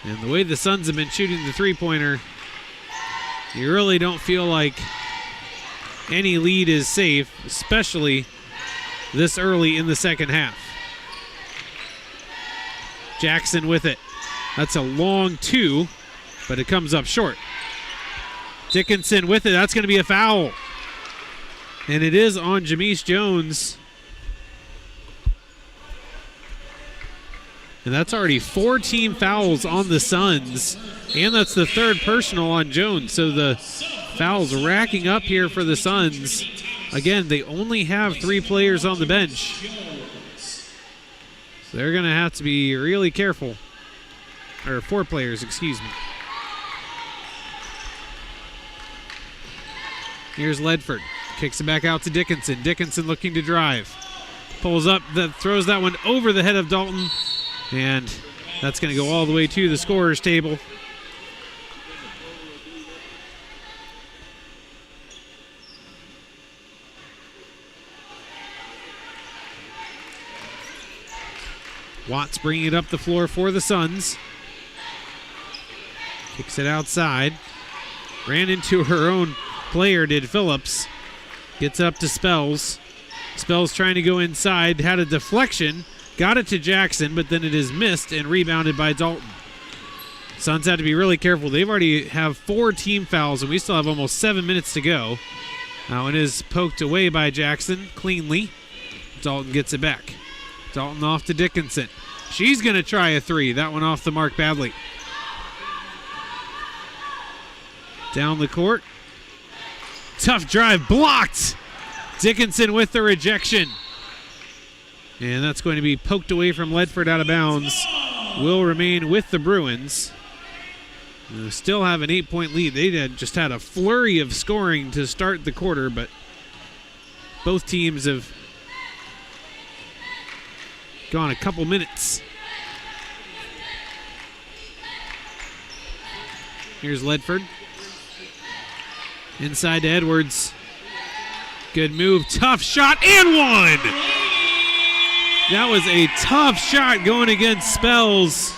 And the way the Suns have been shooting the three-pointer, you really don't feel like any lead is safe, especially this early in the second half. Jackson with it. That's a long two, but it comes up short. Dickinson with it. That's going to be a foul. And it is on Jameis Jones. And that's already 4 team fouls on the Suns. And that's the third personal on Jones. So the fouls racking up here for the Suns. Again, they only have 3 players on the bench. So they're going to have to be really careful. Or 4 players, excuse me. Here's Ledford. Kicks it back out to Dickinson. Dickinson looking to drive. Pulls up, throws that one over the head of Dalton. And that's going to go all the way to the scorer's table. Watts bringing it up the floor for the Suns. Kicks it outside. Ran into her own player, did Phillips. Gets up to Spells. Spells trying to go inside. Had a deflection. Got it to Jackson, but then it is missed and rebounded by Dalton. Suns have to be really careful. They've already have 4 team fouls, and we still have almost 7 minutes to go. That one is poked away by Jackson cleanly. Dalton gets it back. Dalton off to Dickinson. She's going to try a 3. That one off the mark badly. Down the court. Tough drive blocked. Dickinson with the rejection. And that's going to be poked away from Ledford out of bounds. Will remain with the Bruins. They still have an 8-point lead. They just had a flurry of scoring to start the quarter, but both teams have gone a couple minutes. Here's Ledford. Inside to Edwards. Good move. Tough shot and one. That was a tough shot going against Spells.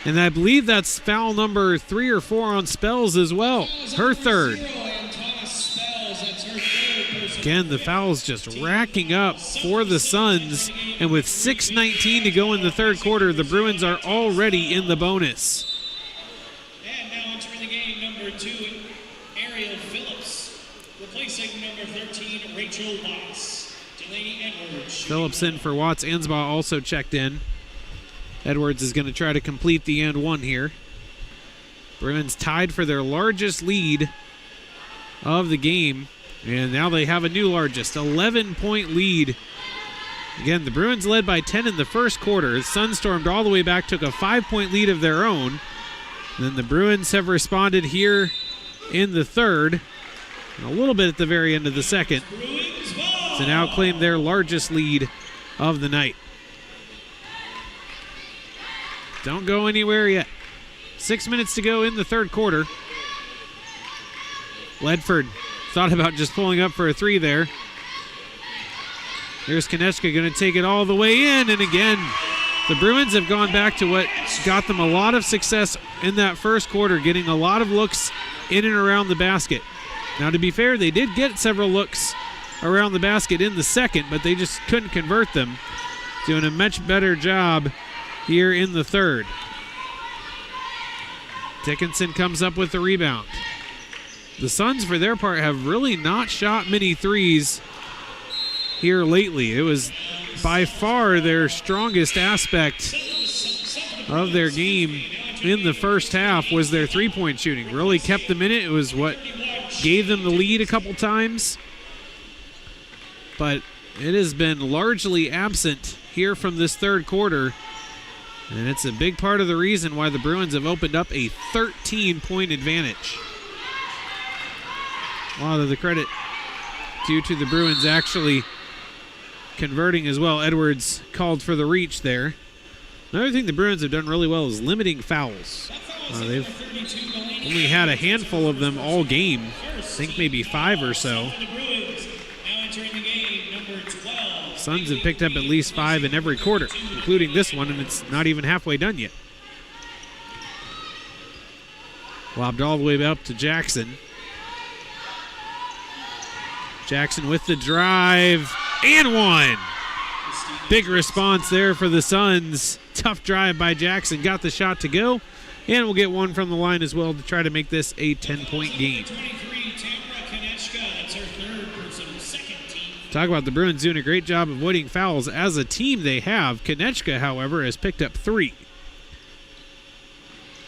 And I believe that's foul number 3 or 4 on Spells as well. Her third. Again, the fouls just racking up for the Suns. And with 6:19 to go in the third quarter, the Bruins are already in the bonus. And now entering the game, number 2, Ariel Phillips. Replacing number 13, Rachel Watts. Delaney Edwards. Phillips in for Watts. Ansbaugh also checked in. Edwards is going to try to complete the and one here. Bruins tied for their largest lead of the game. And now they have a new largest, 11-point lead. Again, the Bruins led by 10 in the first quarter. The Suns stormed all the way back, took a 5-point lead of their own. And then the Bruins have responded here in the third, and a little bit at the very end of the second, to now claim their largest lead of the night. Don't go anywhere yet. 6 minutes to go in the third quarter. Ledford thought about just pulling up for a 3 there. Here's Konechka going to take it all the way in, and again, the Bruins have gone back to what got them a lot of success in that first quarter, getting a lot of looks in and around the basket. Now, to be fair, they did get several looks around the basket in the second, but they just couldn't convert them. Doing a much better job here in the third. Dickinson comes up with the rebound. The Suns, for their part, have really not shot many threes here lately. It was by far their strongest aspect of their game in the first half was their three-point shooting. Really kept them in it. It was what gave them the lead a couple times. But it has been largely absent here from this third quarter. And it's a big part of the reason why the Bruins have opened up a 13-point advantage. A lot of the credit due to the Bruins actually converting as well. Edwards called for the reach there. Another thing the Bruins have done really well is limiting fouls. They've only had a handful of them all game. I think maybe 5 or so. Suns have picked up at least 5 in every quarter, including this one, and it's not even halfway done yet. Lobbed all the way up to Jackson. Jackson with the drive, and one. Big response there for the Suns. Tough drive by Jackson, got the shot to go, and we'll get one from the line as well to try to make this a 10-point game. Talk about the Bruins doing a great job avoiding fouls as a team they have. Konechka, however, has picked up 3.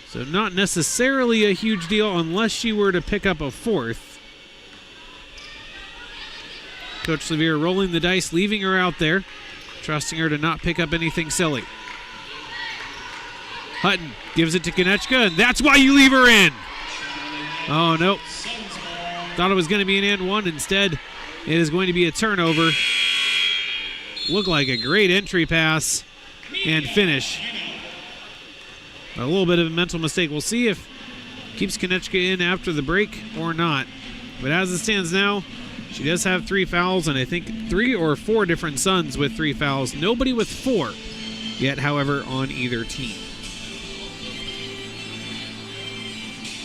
So not necessarily a huge deal unless she were to pick up a 4th. Coach Sevier rolling the dice, leaving her out there, trusting her to not pick up anything silly. Hutton gives it to Konechka, and that's why you leave her in. Oh, nope. Thought it was going to be an and one. Instead, it is going to be a turnover. Looked like a great entry pass and finish. A little bit of a mental mistake. We'll see if keeps Konechka in after the break or not. But as it stands now, she does have 3 fouls, and I think 3 or 4 different Suns with 3 fouls. Nobody with 4 yet, however, on either team.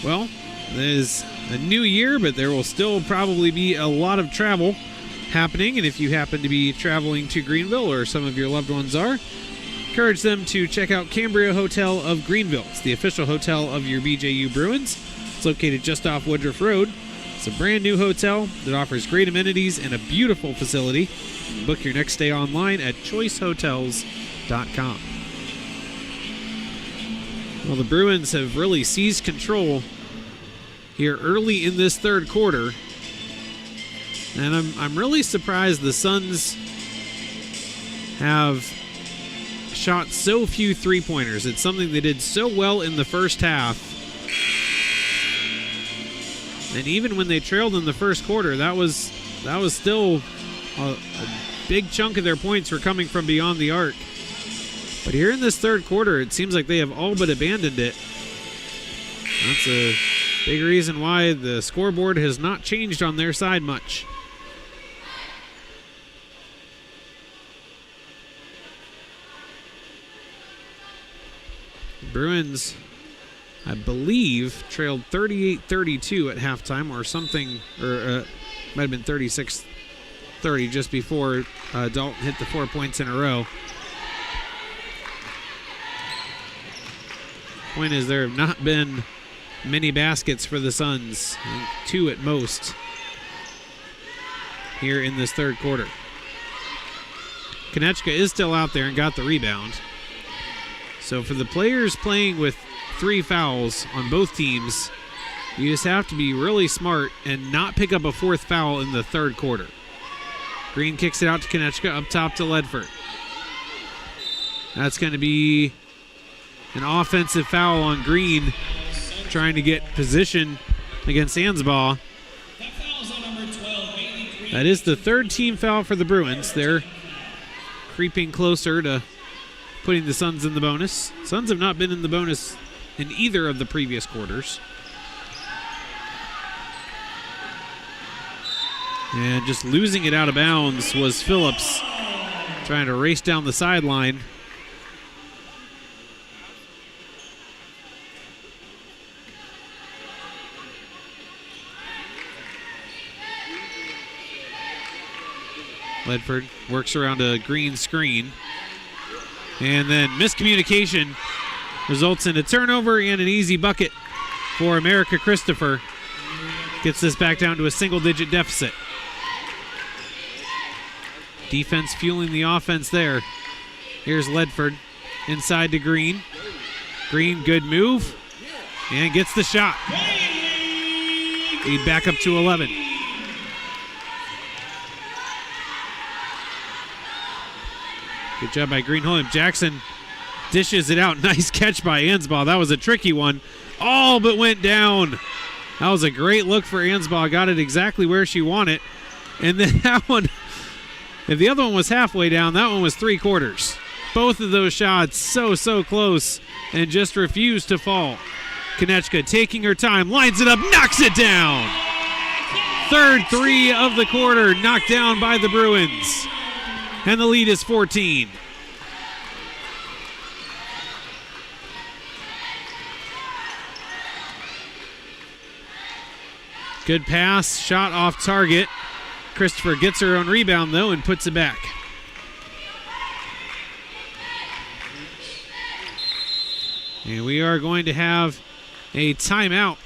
Well, it is a new year, but there will still probably be a lot of travel happening. And if you happen to be traveling to Greenville, or some of your loved ones are, encourage them to check out Cambria Hotel of Greenville. It's the official hotel of your BJU Bruins. It's located just off Woodruff Road. It's a brand new hotel that offers great amenities and a beautiful facility. Book your next stay online at choicehotels.com. Well, the Bruins have really seized control here early in this third quarter. And I'm really surprised the Suns have shot so few three-pointers. It's something they did so well in the first half. And even when they trailed in the first quarter, that was still a big chunk of their points were coming from beyond the arc. But here in this third quarter, it seems like they have all but abandoned it. That's a big reason why the scoreboard has not changed on their side much. Bruins, I believe, trailed 38-32 at halftime or something, or might have been 36-30 just before Dalton hit the 4 points in a row. Point is, there have not been many baskets for the Suns, 2 at most here in this third quarter. Konechka is still out there and got the rebound. So for the players playing with 3 fouls on both teams, you just have to be really smart and not pick up a 4th foul in the third quarter. Green kicks it out to Konechka, up top to Ledford. That's going to be an offensive foul on Green, trying to get position against Ansbaugh. That is the 3rd team foul for the Bruins. They're creeping closer to putting the Suns in the bonus. Suns have not been in the bonus in either of the previous quarters. And just losing it out of bounds was Phillips, trying to race down the sideline. Ledford works around a Green screen. And then miscommunication results in a turnover and an easy bucket for America Christopher. Gets this back down to a single-digit deficit. Defense fueling the offense there. Here's Ledford inside to Green. Green, good move, and gets the shot. Lead back up to 11. Good job by Greenholm. Jackson dishes it out. Nice catch by Ansbaugh. That was a tricky one. All but went down. That was a great look for Ansbaugh. Got it exactly where she wanted. And then that one, if the other one was halfway down, that one was 3/4. Both of those shots so close and just refused to fall. Konechka taking her time, lines it up, knocks it down. Third three of the quarter, knocked down by the Bruins. And the lead is 14. Good pass, shot off target. Christopher gets her own rebound, though, and puts it back. And we are going to have a timeout.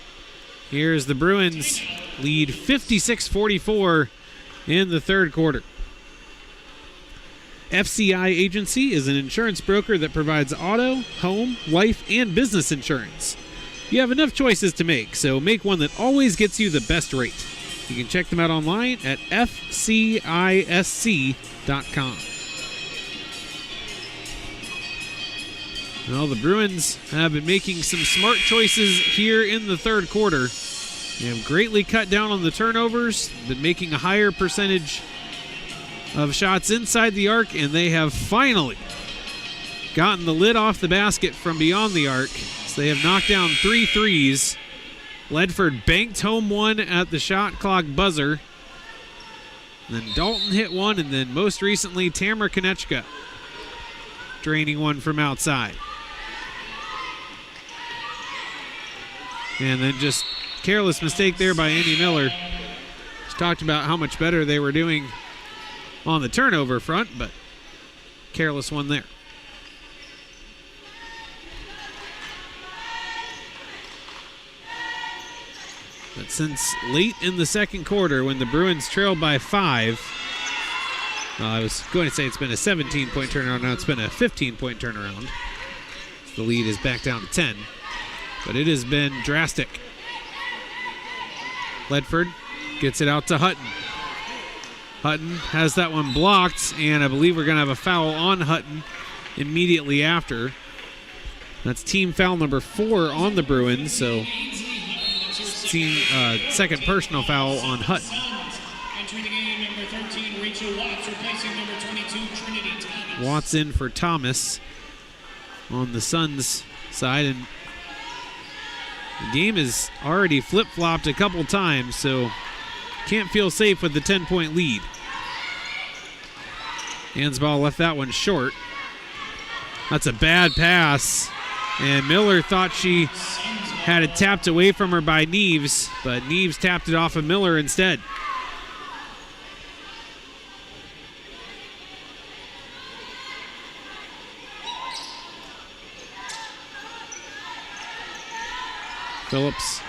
Here's the Bruins lead 56-44 in the third quarter. FCI Agency is an insurance broker that provides auto, home, life, and business insurance. You have enough choices to make, so make one that always gets you the best rate. You can check them out online at fcisc.com. Well, the Bruins have been making some smart choices here in the third quarter. They have greatly cut down on the turnovers, been making a higher percentage of shots inside the arc, and they have finally gotten the lid off the basket from beyond the arc. So they have knocked down 3 threes. Ledford banked home one at the shot clock buzzer. And then Dalton hit one, and then most recently Tamara Konechka draining one from outside. And then just careless mistake there by Andy Miller. Just talked about how much better they were doing on the turnover front, but careless one there. But since late in the second quarter, when the Bruins trailed by 5, I was going to say it's been a 17-point turnaround. Now it's been a 15-point turnaround. The lead is back down to 10. But it has been drastic. Ledford gets it out to Hutton. Hutton has that one blocked, and I believe we're going to have a foul on Hutton immediately after. That's team foul number 4 on the Bruins, so team second personal foul on Hutton. Entering the game, number 13, Rachel Watts, replacing number 22, Trinity Thomas. Watts in for Thomas on the Suns side, and the game has already flip-flopped a couple times, so can't feel safe with the 10-point lead. Ansbaugh left that one short. That's a bad pass, and Miller thought she had it tapped away from her by Neves, but Neves tapped it off of Miller instead. Phillips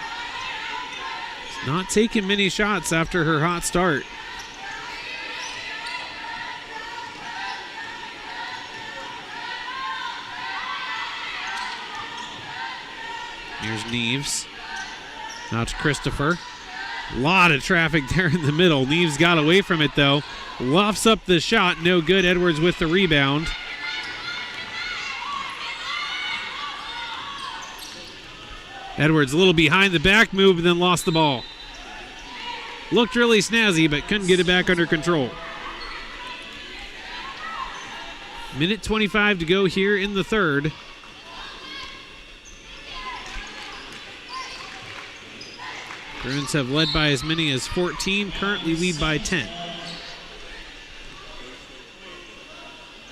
not taking many shots after her hot start. Here's Neves. Now to Christopher. A lot of traffic there in the middle. Neves got away from it, though. Lofts up the shot. No good. Edwards with the rebound. Edwards a little behind the back move and then lost the ball. Looked really snazzy, but couldn't get it back under control. Minute 25 to go here in the third. Bruins have led by as many as 14, currently lead by 10.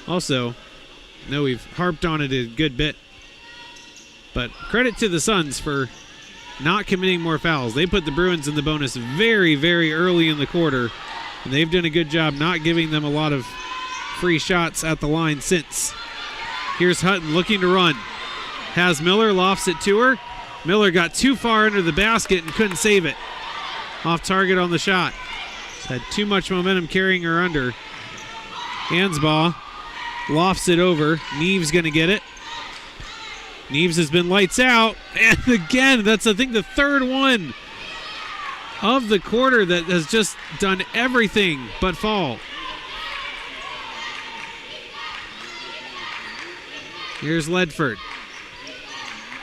Also, I know we've harped on it a good bit, but credit to the Suns for not committing more fouls. They put the Bruins in the bonus very, very early in the quarter, and they've done a good job not giving them a lot of free shots at the line since. Here's Hutton looking to run. Has Miller, lofts it to her. Miller got too far under the basket and couldn't save it. Off target on the shot. Had too much momentum carrying her under. Ansbaugh lofts it over. Neves going to get it. Neves has been lights out. And again, that's, I think, the third one of the quarter that has just done everything but fall. Here's Ledford.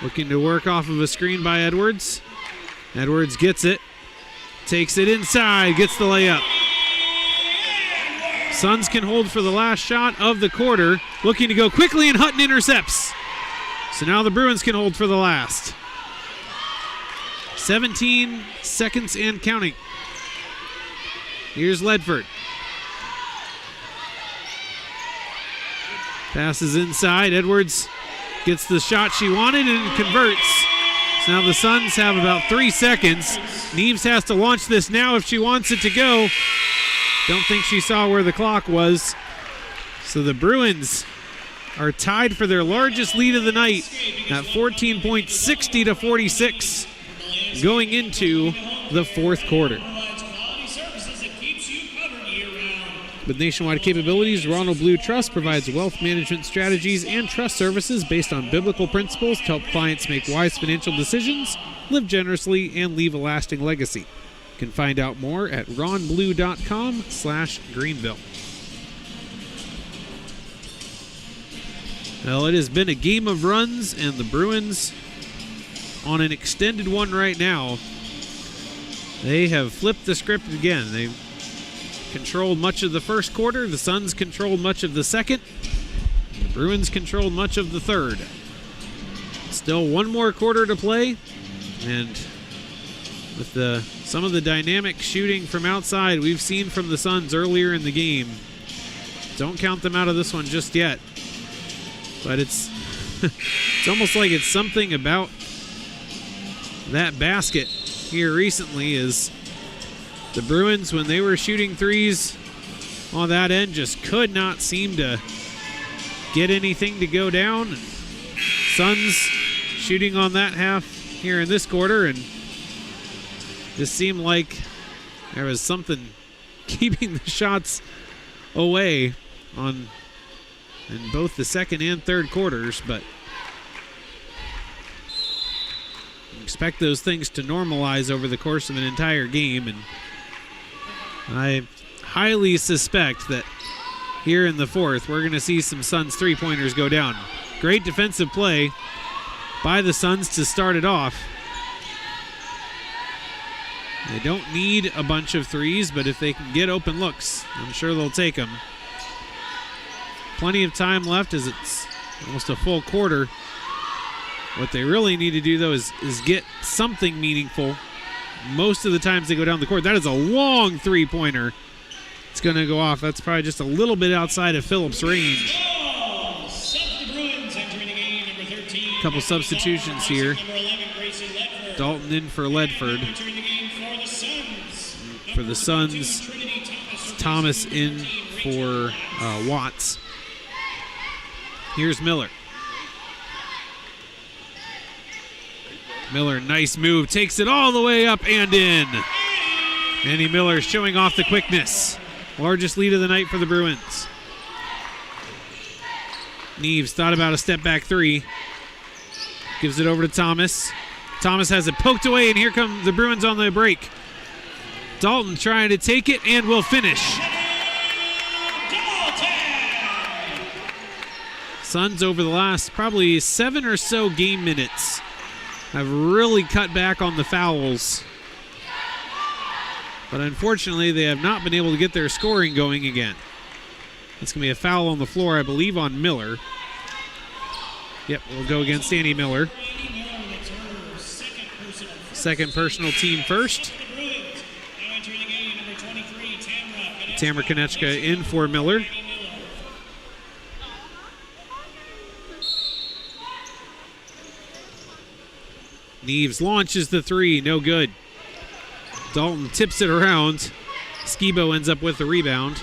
Looking to work off of a screen by Edwards. Edwards gets it. Takes it inside. Gets the layup. Suns can hold for the last shot of the quarter. Looking to go quickly, and Hutton intercepts. So now the Bruins can hold for the last. 17 seconds and counting. Here's Ledford. Passes inside. Edwards gets the shot she wanted and converts. So now the Suns have about 3 seconds. Neves has to launch this now if she wants it to go. Don't think she saw where the clock was. So the Bruins are tied for their largest lead of the night at 14 points, 60-46, going into the fourth quarter. With nationwide capabilities, Ronald Blue Trust provides wealth management strategies and trust services based on biblical principles to help clients make wise financial decisions, live generously, and leave a lasting legacy. You can find out more at ronblue.com/Greenville. Well, it has been a game of runs, and the Bruins on an extended one right now. They have flipped the script again. They controlled much of the first quarter. The Suns controlled much of the second. The Bruins controlled much of the third. Still one more quarter to play, and with some of the dynamic shooting from outside we've seen from the Suns earlier in the game, don't count them out of this one just yet. But it's it's almost like it's something about that basket here recently is the Bruins, when they were shooting threes on that end, just could not seem to get anything to go down. Suns shooting on that half here in this quarter, and just seemed like there was something keeping the shots away in both the second and third quarters, but expect those things to normalize over the course of an entire game, and I highly suspect that here in the fourth, we're going to see some Suns three-pointers go down. Great defensive play by the Suns to start it off. They don't need a bunch of threes, but if they can get open looks, I'm sure they'll take them. Plenty of time left as it's almost a full quarter. What they really need to do, though, is get something meaningful. Most of the times they go down the court. That is a long three-pointer. It's going to go off. That's probably just a little bit outside of Phillips' range. A couple substitutions here. Dalton in for Ledford. For the Suns, Thomas in for Watts. Here's Miller. Miller, nice move, takes it all the way up and in. Andy Miller showing off the quickness. Largest lead of the night for the Bruins. Neves thought about a step-back three. Gives it over to Thomas. Thomas has it poked away, and here come the Bruins on the break. Dalton trying to take it and will finish. Suns over the last probably 7 or so game minutes have really cut back on the fouls. But unfortunately, they have not been able to get their scoring going again. It's going to be a foul on the floor, I believe, on Miller. Yep, we'll go against Andy Miller. Second personal, team first. Tamara Konechka in for Miller. Neves launches the three, no good. Dalton tips it around. Skibo ends up with the rebound.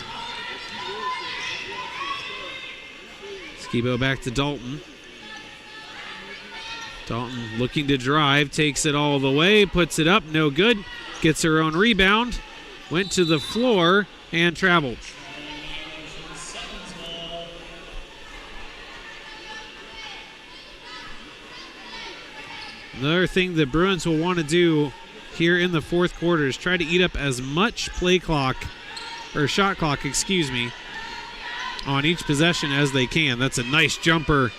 Skibo back to Dalton. Dalton looking to drive, takes it all the way, puts it up, no good. Gets her own rebound, went to the floor, and traveled. Another thing the Bruins will want to do here in the fourth quarter is try to eat up as much play clock, or shot clock, excuse me, on each possession as they can. That's a nice jumper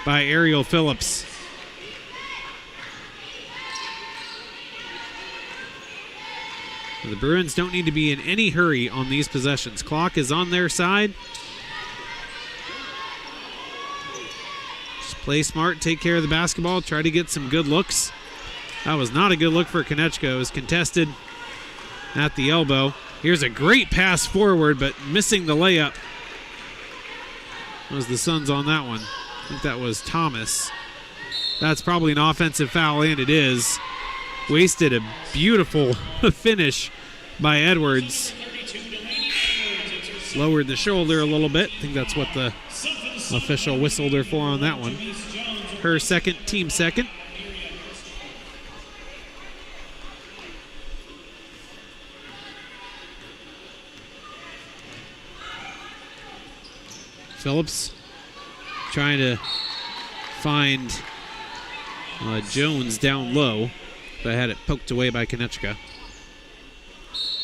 by Ariel Phillips. The Bruins don't need to be in any hurry on these possessions. Clock is on their side. Just play smart, take care of the basketball, try to get some good looks. That was not a good look for Konechka. It was contested at the elbow. Here's a great pass forward, but missing the layup. Was the Suns on that one? I think that was Thomas. That's probably an offensive foul, and it is. Wasted a beautiful finish by Edwards. Lowered the shoulder a little bit. I think that's what the official whistled her for on that one. Her second, team second. Phillips trying to find Jones down low, but had it poked away by Konechka.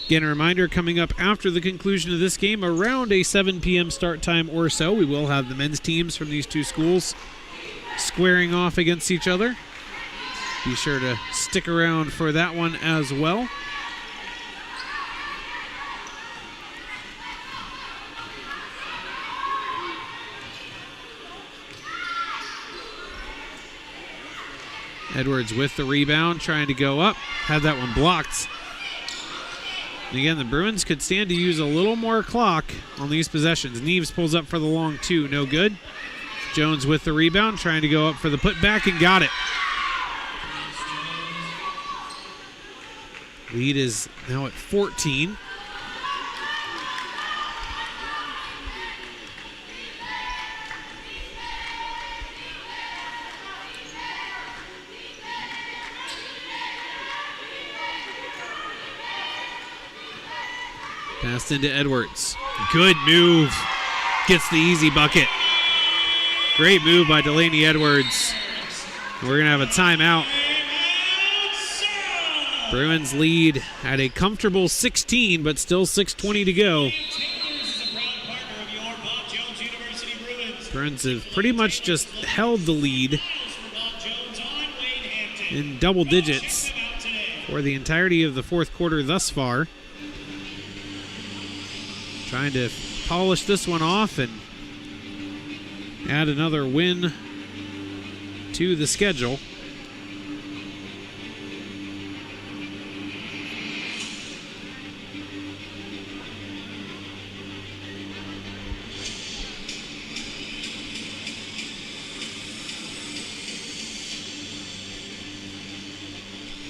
Again, a reminder, coming up after the conclusion of this game, around a 7 p.m. start time or so, we will have the men's teams from these two schools squaring off against each other. Be sure to stick around for that one as well. Edwards with the rebound, trying to go up. Had that one blocked. And again, the Bruins could stand to use a little more clock on these possessions. Neves pulls up for the long two, no good. Jones with the rebound, trying to go up for the putback and got it. Lead is now at 14. Passed into Edwards. Good move. Gets the easy bucket. Great move by Delaney Edwards. We're going to have a timeout. Bruins lead at a comfortable 16, but still 6:20 to go. Bruins have pretty much just held the lead in double digits for the entirety of the fourth quarter thus far. Trying to polish this one off and add another win to the schedule.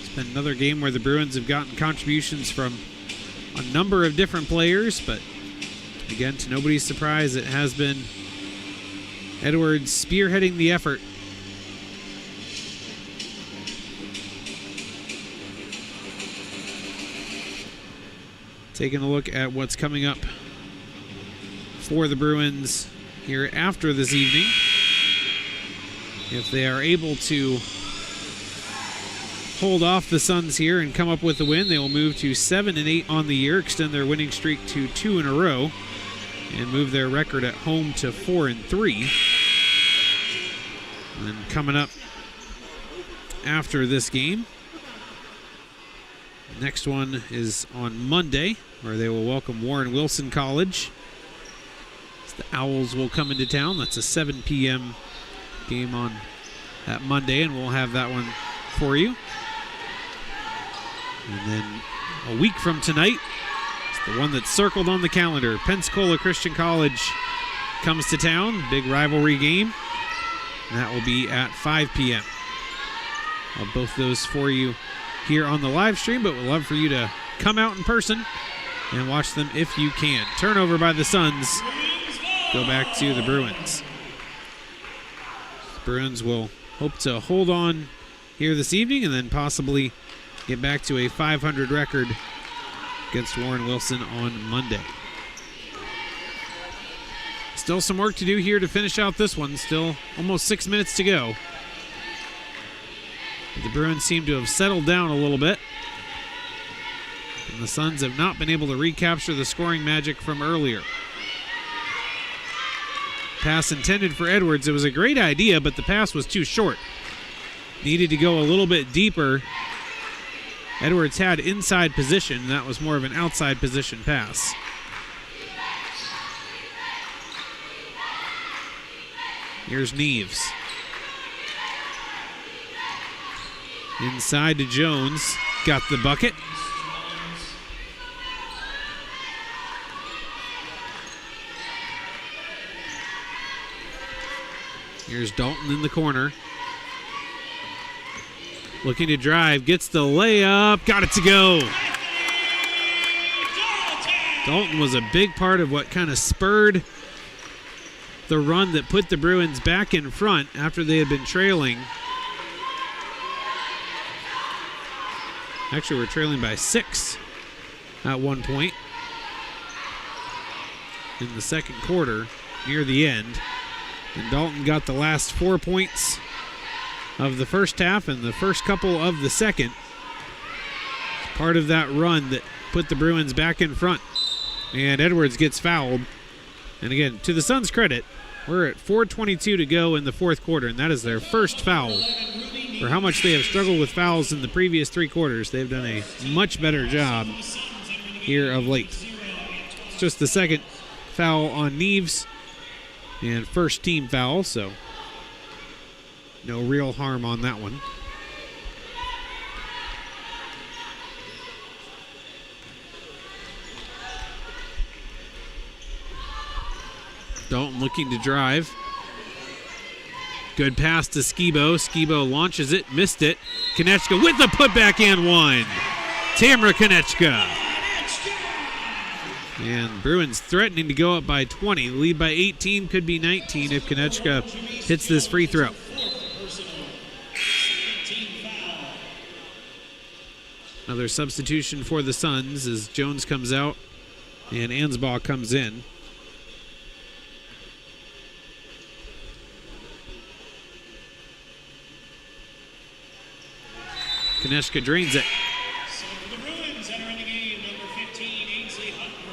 It's been another game where the Bruins have gotten contributions from a number of different players, but again, to nobody's surprise, it has been Edwards spearheading the effort. Taking a look at what's coming up for the Bruins here after this evening. If they are able to hold off the Suns here and come up with a win, they will move to 7-8 on the year, extend their winning streak to 2 in a row, and move their record at home to 4-3. And then coming up after this game, next one is on Monday, where they will welcome Warren Wilson College. The Owls will come into town. That's a 7 p.m. game on that Monday, and we'll have that one for you. And then a week from tonight, it's the one that's circled on the calendar. Pensacola Christian College comes to town. Big rivalry game. And that will be at 5 p.m. I'll have both those for you here on the live stream, but we'd love for you to come out in person and watch them if you can. Turnover by the Suns. Go back to the Bruins. The Bruins will hope to hold on here this evening and then possibly get back to a 500 record against Warren Wilson on Monday. Still some work to do here to finish out this one. Still almost 6 minutes to go. The Bruins seem to have settled down a little bit. And the Suns have not been able to recapture the scoring magic from earlier. Pass intended for Edwards. It was a great idea, but the pass was too short. Needed to go a little bit deeper. Edwards had inside position. That was more of an outside position pass. Here's Neves. Inside to Jones. Got the bucket. Here's Dalton in the corner. Looking to drive. Gets the layup. Got it to go. Dalton was a big part of what kind of spurred the run that put the Bruins back in front after they had been trailing. Actually, we're trailing by 6 at one point in the second quarter, near the end. And Dalton got the last 4 points of the first half and the first couple of the second. Part of that run that put the Bruins back in front. And Edwards gets fouled. And again, to the Suns' credit, we're at 4:22 to go in the fourth quarter, and that is their first foul. For how much they have struggled with fouls in the previous 3 quarters, they've done a much better job here of late. It's just the second foul on Neves and first team foul, so no real harm on that one. Dalton looking to drive. Good pass to Skibo. Skibo launches it, missed it. Konechka with the putback and one. Tamara Konechka. And Bruins threatening to go up by 20. Lead by 18, could be 19 if Konechka hits this free throw. Another substitution for the Suns as Jones comes out and Ansbaugh comes in. Konechka drains it.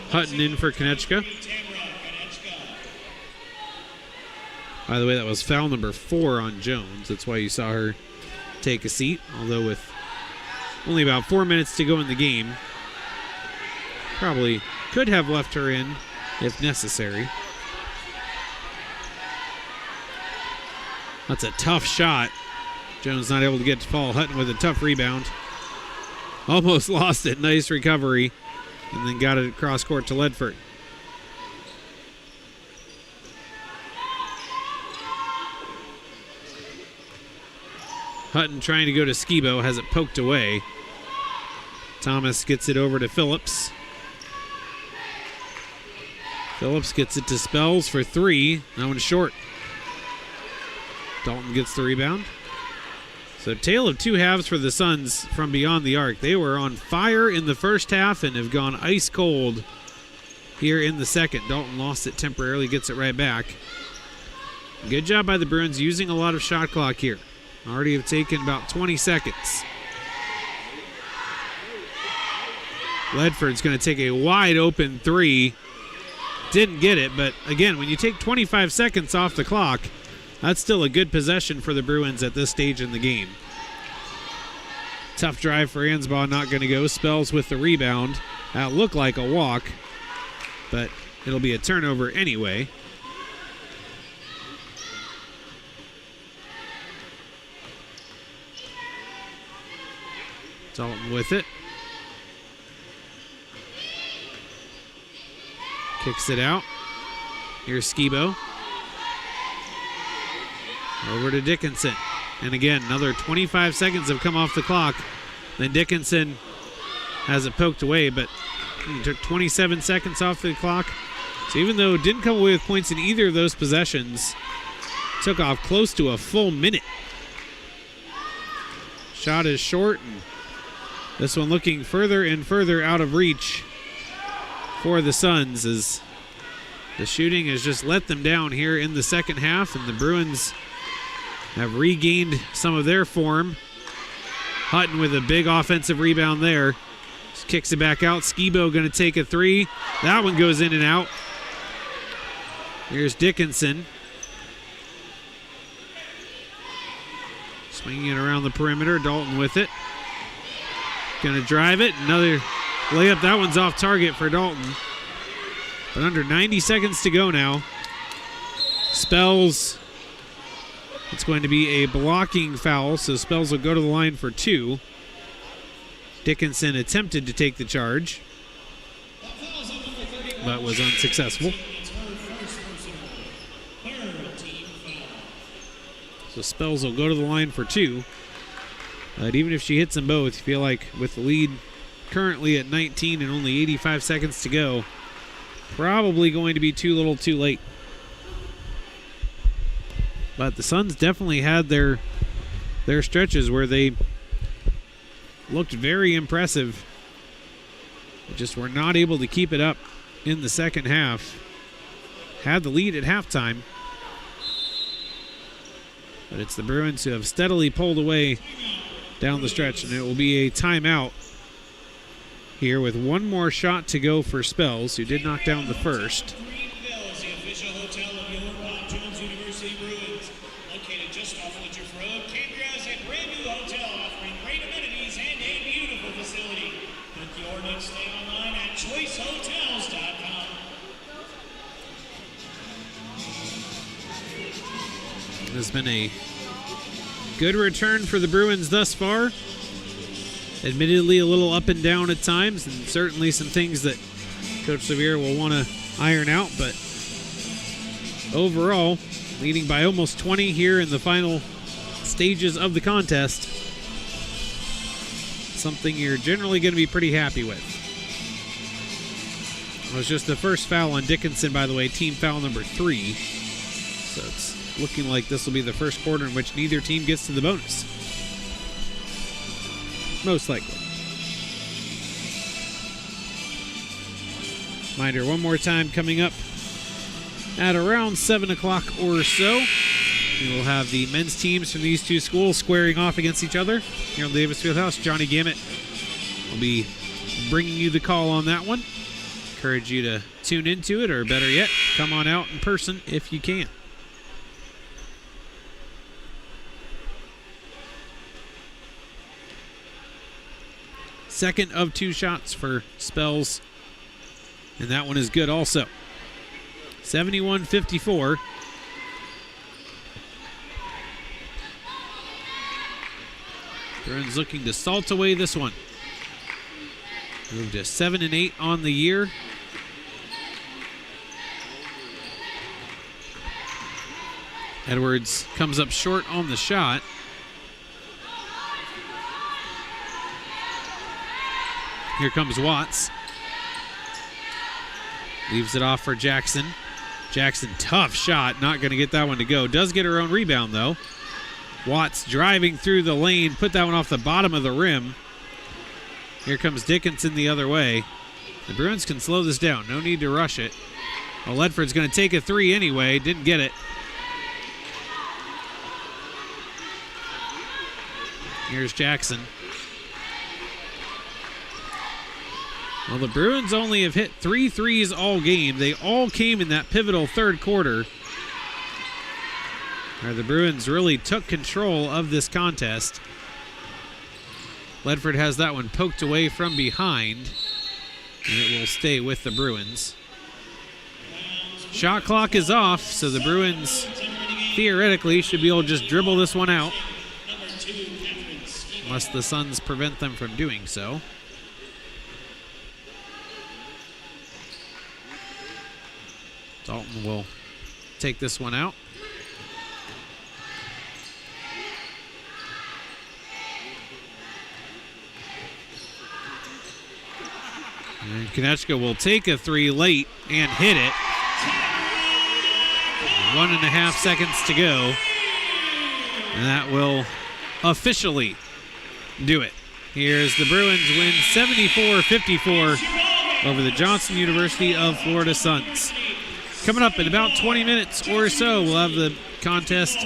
Hutton in for Konechka. By the way, that was foul number 4 on Jones. That's why you saw her take a seat. Although with only about 4 minutes to go in the game, probably could have left her in if necessary. That's a tough shot. Jones not able to get to fall. Hutton with a tough rebound. Almost lost it. Nice recovery. And then got it across court to Ledford. Hutton trying to go to Skibo. Has it poked away. Thomas gets it over to Phillips. Phillips gets it to Spells for 3. That one's short. Dalton gets the rebound. So tale of 2 halves for the Suns from beyond the arc. They were on fire in the first half and have gone ice cold here in the second. Dalton lost it temporarily, gets it right back. Good job by the Bruins using a lot of shot clock here. Already have taken about 20 seconds. Ledford's going to take a wide open 3. Didn't get it, but again, when you take 25 seconds off the clock, that's still a good possession for the Bruins at this stage in the game. Tough drive for Ansbaugh, not going to go. Spells with the rebound. That looked like a walk, but it'll be a turnover anyway. Dalton with it. Kicks it out. Here's Skibo. Over to Dickinson. And again, another 25 seconds have come off the clock. Then Dickinson has it poked away, but he took 27 seconds off the clock. So even though it didn't come away with points in either of those possessions, took off close to a full minute. Shot is short, and this one looking further and further out of reach for the Suns as the shooting has just let them down here in the second half, and the Bruins have regained some of their form Hutton with a big offensive rebound there. Just kicks it back out. Skibo going to take a three. That one goes in and out. Here's Dickinson. Swinging it around the perimeter. Dalton with it. Going to drive it. Another layup. That one's off target for Dalton. But under 90 seconds to go now. Spells. It's going to be a blocking foul, so Spells will go to the line for 2. Dickinson attempted to take the charge, but was unsuccessful. So Spells will go to the line for 2. But even if she hits them both, you feel like with the lead currently at 19 and only 85 seconds to go, probably going to be too little too late. But the Suns definitely had their stretches where they looked very impressive. They just were not able to keep it up in the second half. Had the lead at halftime. But it's the Bruins who have steadily pulled away down the stretch, and it will be a timeout here with one more shot to go for Spells, who did knock down the first. Has been a good return for the Bruins thus far. Admittedly, a little up and down at times, and certainly some things that Coach Sevier will want to iron out, but overall, leading by almost 20 here in the final stages of the contest. Something you're generally going to be pretty happy with. It was just the first foul on Dickinson, by the way, team foul number 3. So it's looking like this will be the first quarter in which neither team gets to the bonus. Most likely. Reminder one more time, coming up at around 7 o'clock or so. We will have the men's teams from these two schools squaring off against each other here on the Davis Fieldhouse. Johnny Gammett will be bringing you the call on that one. Encourage you to tune into it, or better yet, come on out in person if you can. Second of 2 shots for Spells, and that one is good also. 71-54. Bruins looking to salt away this one. Moved to 7-8 on the year. Edwards comes up short on the shot. Here comes Watts. Leaves it off for Jackson. Jackson, tough shot. Not going to get that one to go. Does get her own rebound, though. Watts driving through the lane. Put that one off the bottom of the rim. Here comes Dickinson the other way. The Bruins can slow this down. No need to rush it. Well, Ledford's going to take a 3 anyway. Didn't get it. Here's Jackson. Well, the Bruins only have hit 3 threes all game. They all came in that pivotal third quarter, where the Bruins really took control of this contest. Ledford has that one poked away from behind, and it will stay with the Bruins. Shot clock is off, so the Bruins theoretically should be able to just dribble this one out, unless the Suns prevent them from doing so. Dalton will take this one out. And Konechka will take a 3 late and hit it. 1.5 seconds to go. And that will officially do it. Here's the Bruins win 74-54 over the Johnson University of Florida Suns. Coming up in about 20 minutes or so, we'll have the contest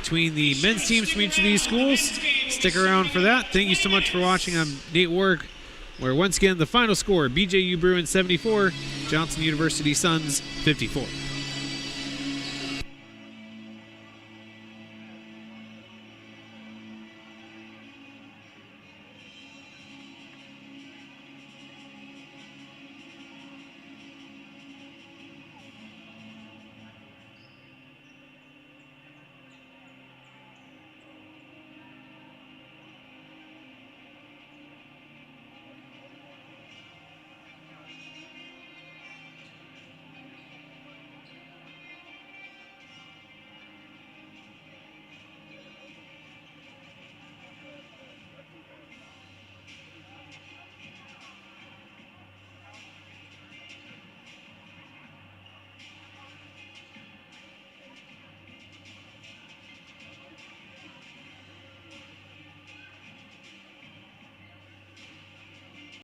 between the men's teams from each of these schools Stick around for that. Thank you so much for watching. I'm Nate Warwick, where once again the final score, BJU Bruins 74, Johnson University Suns 54.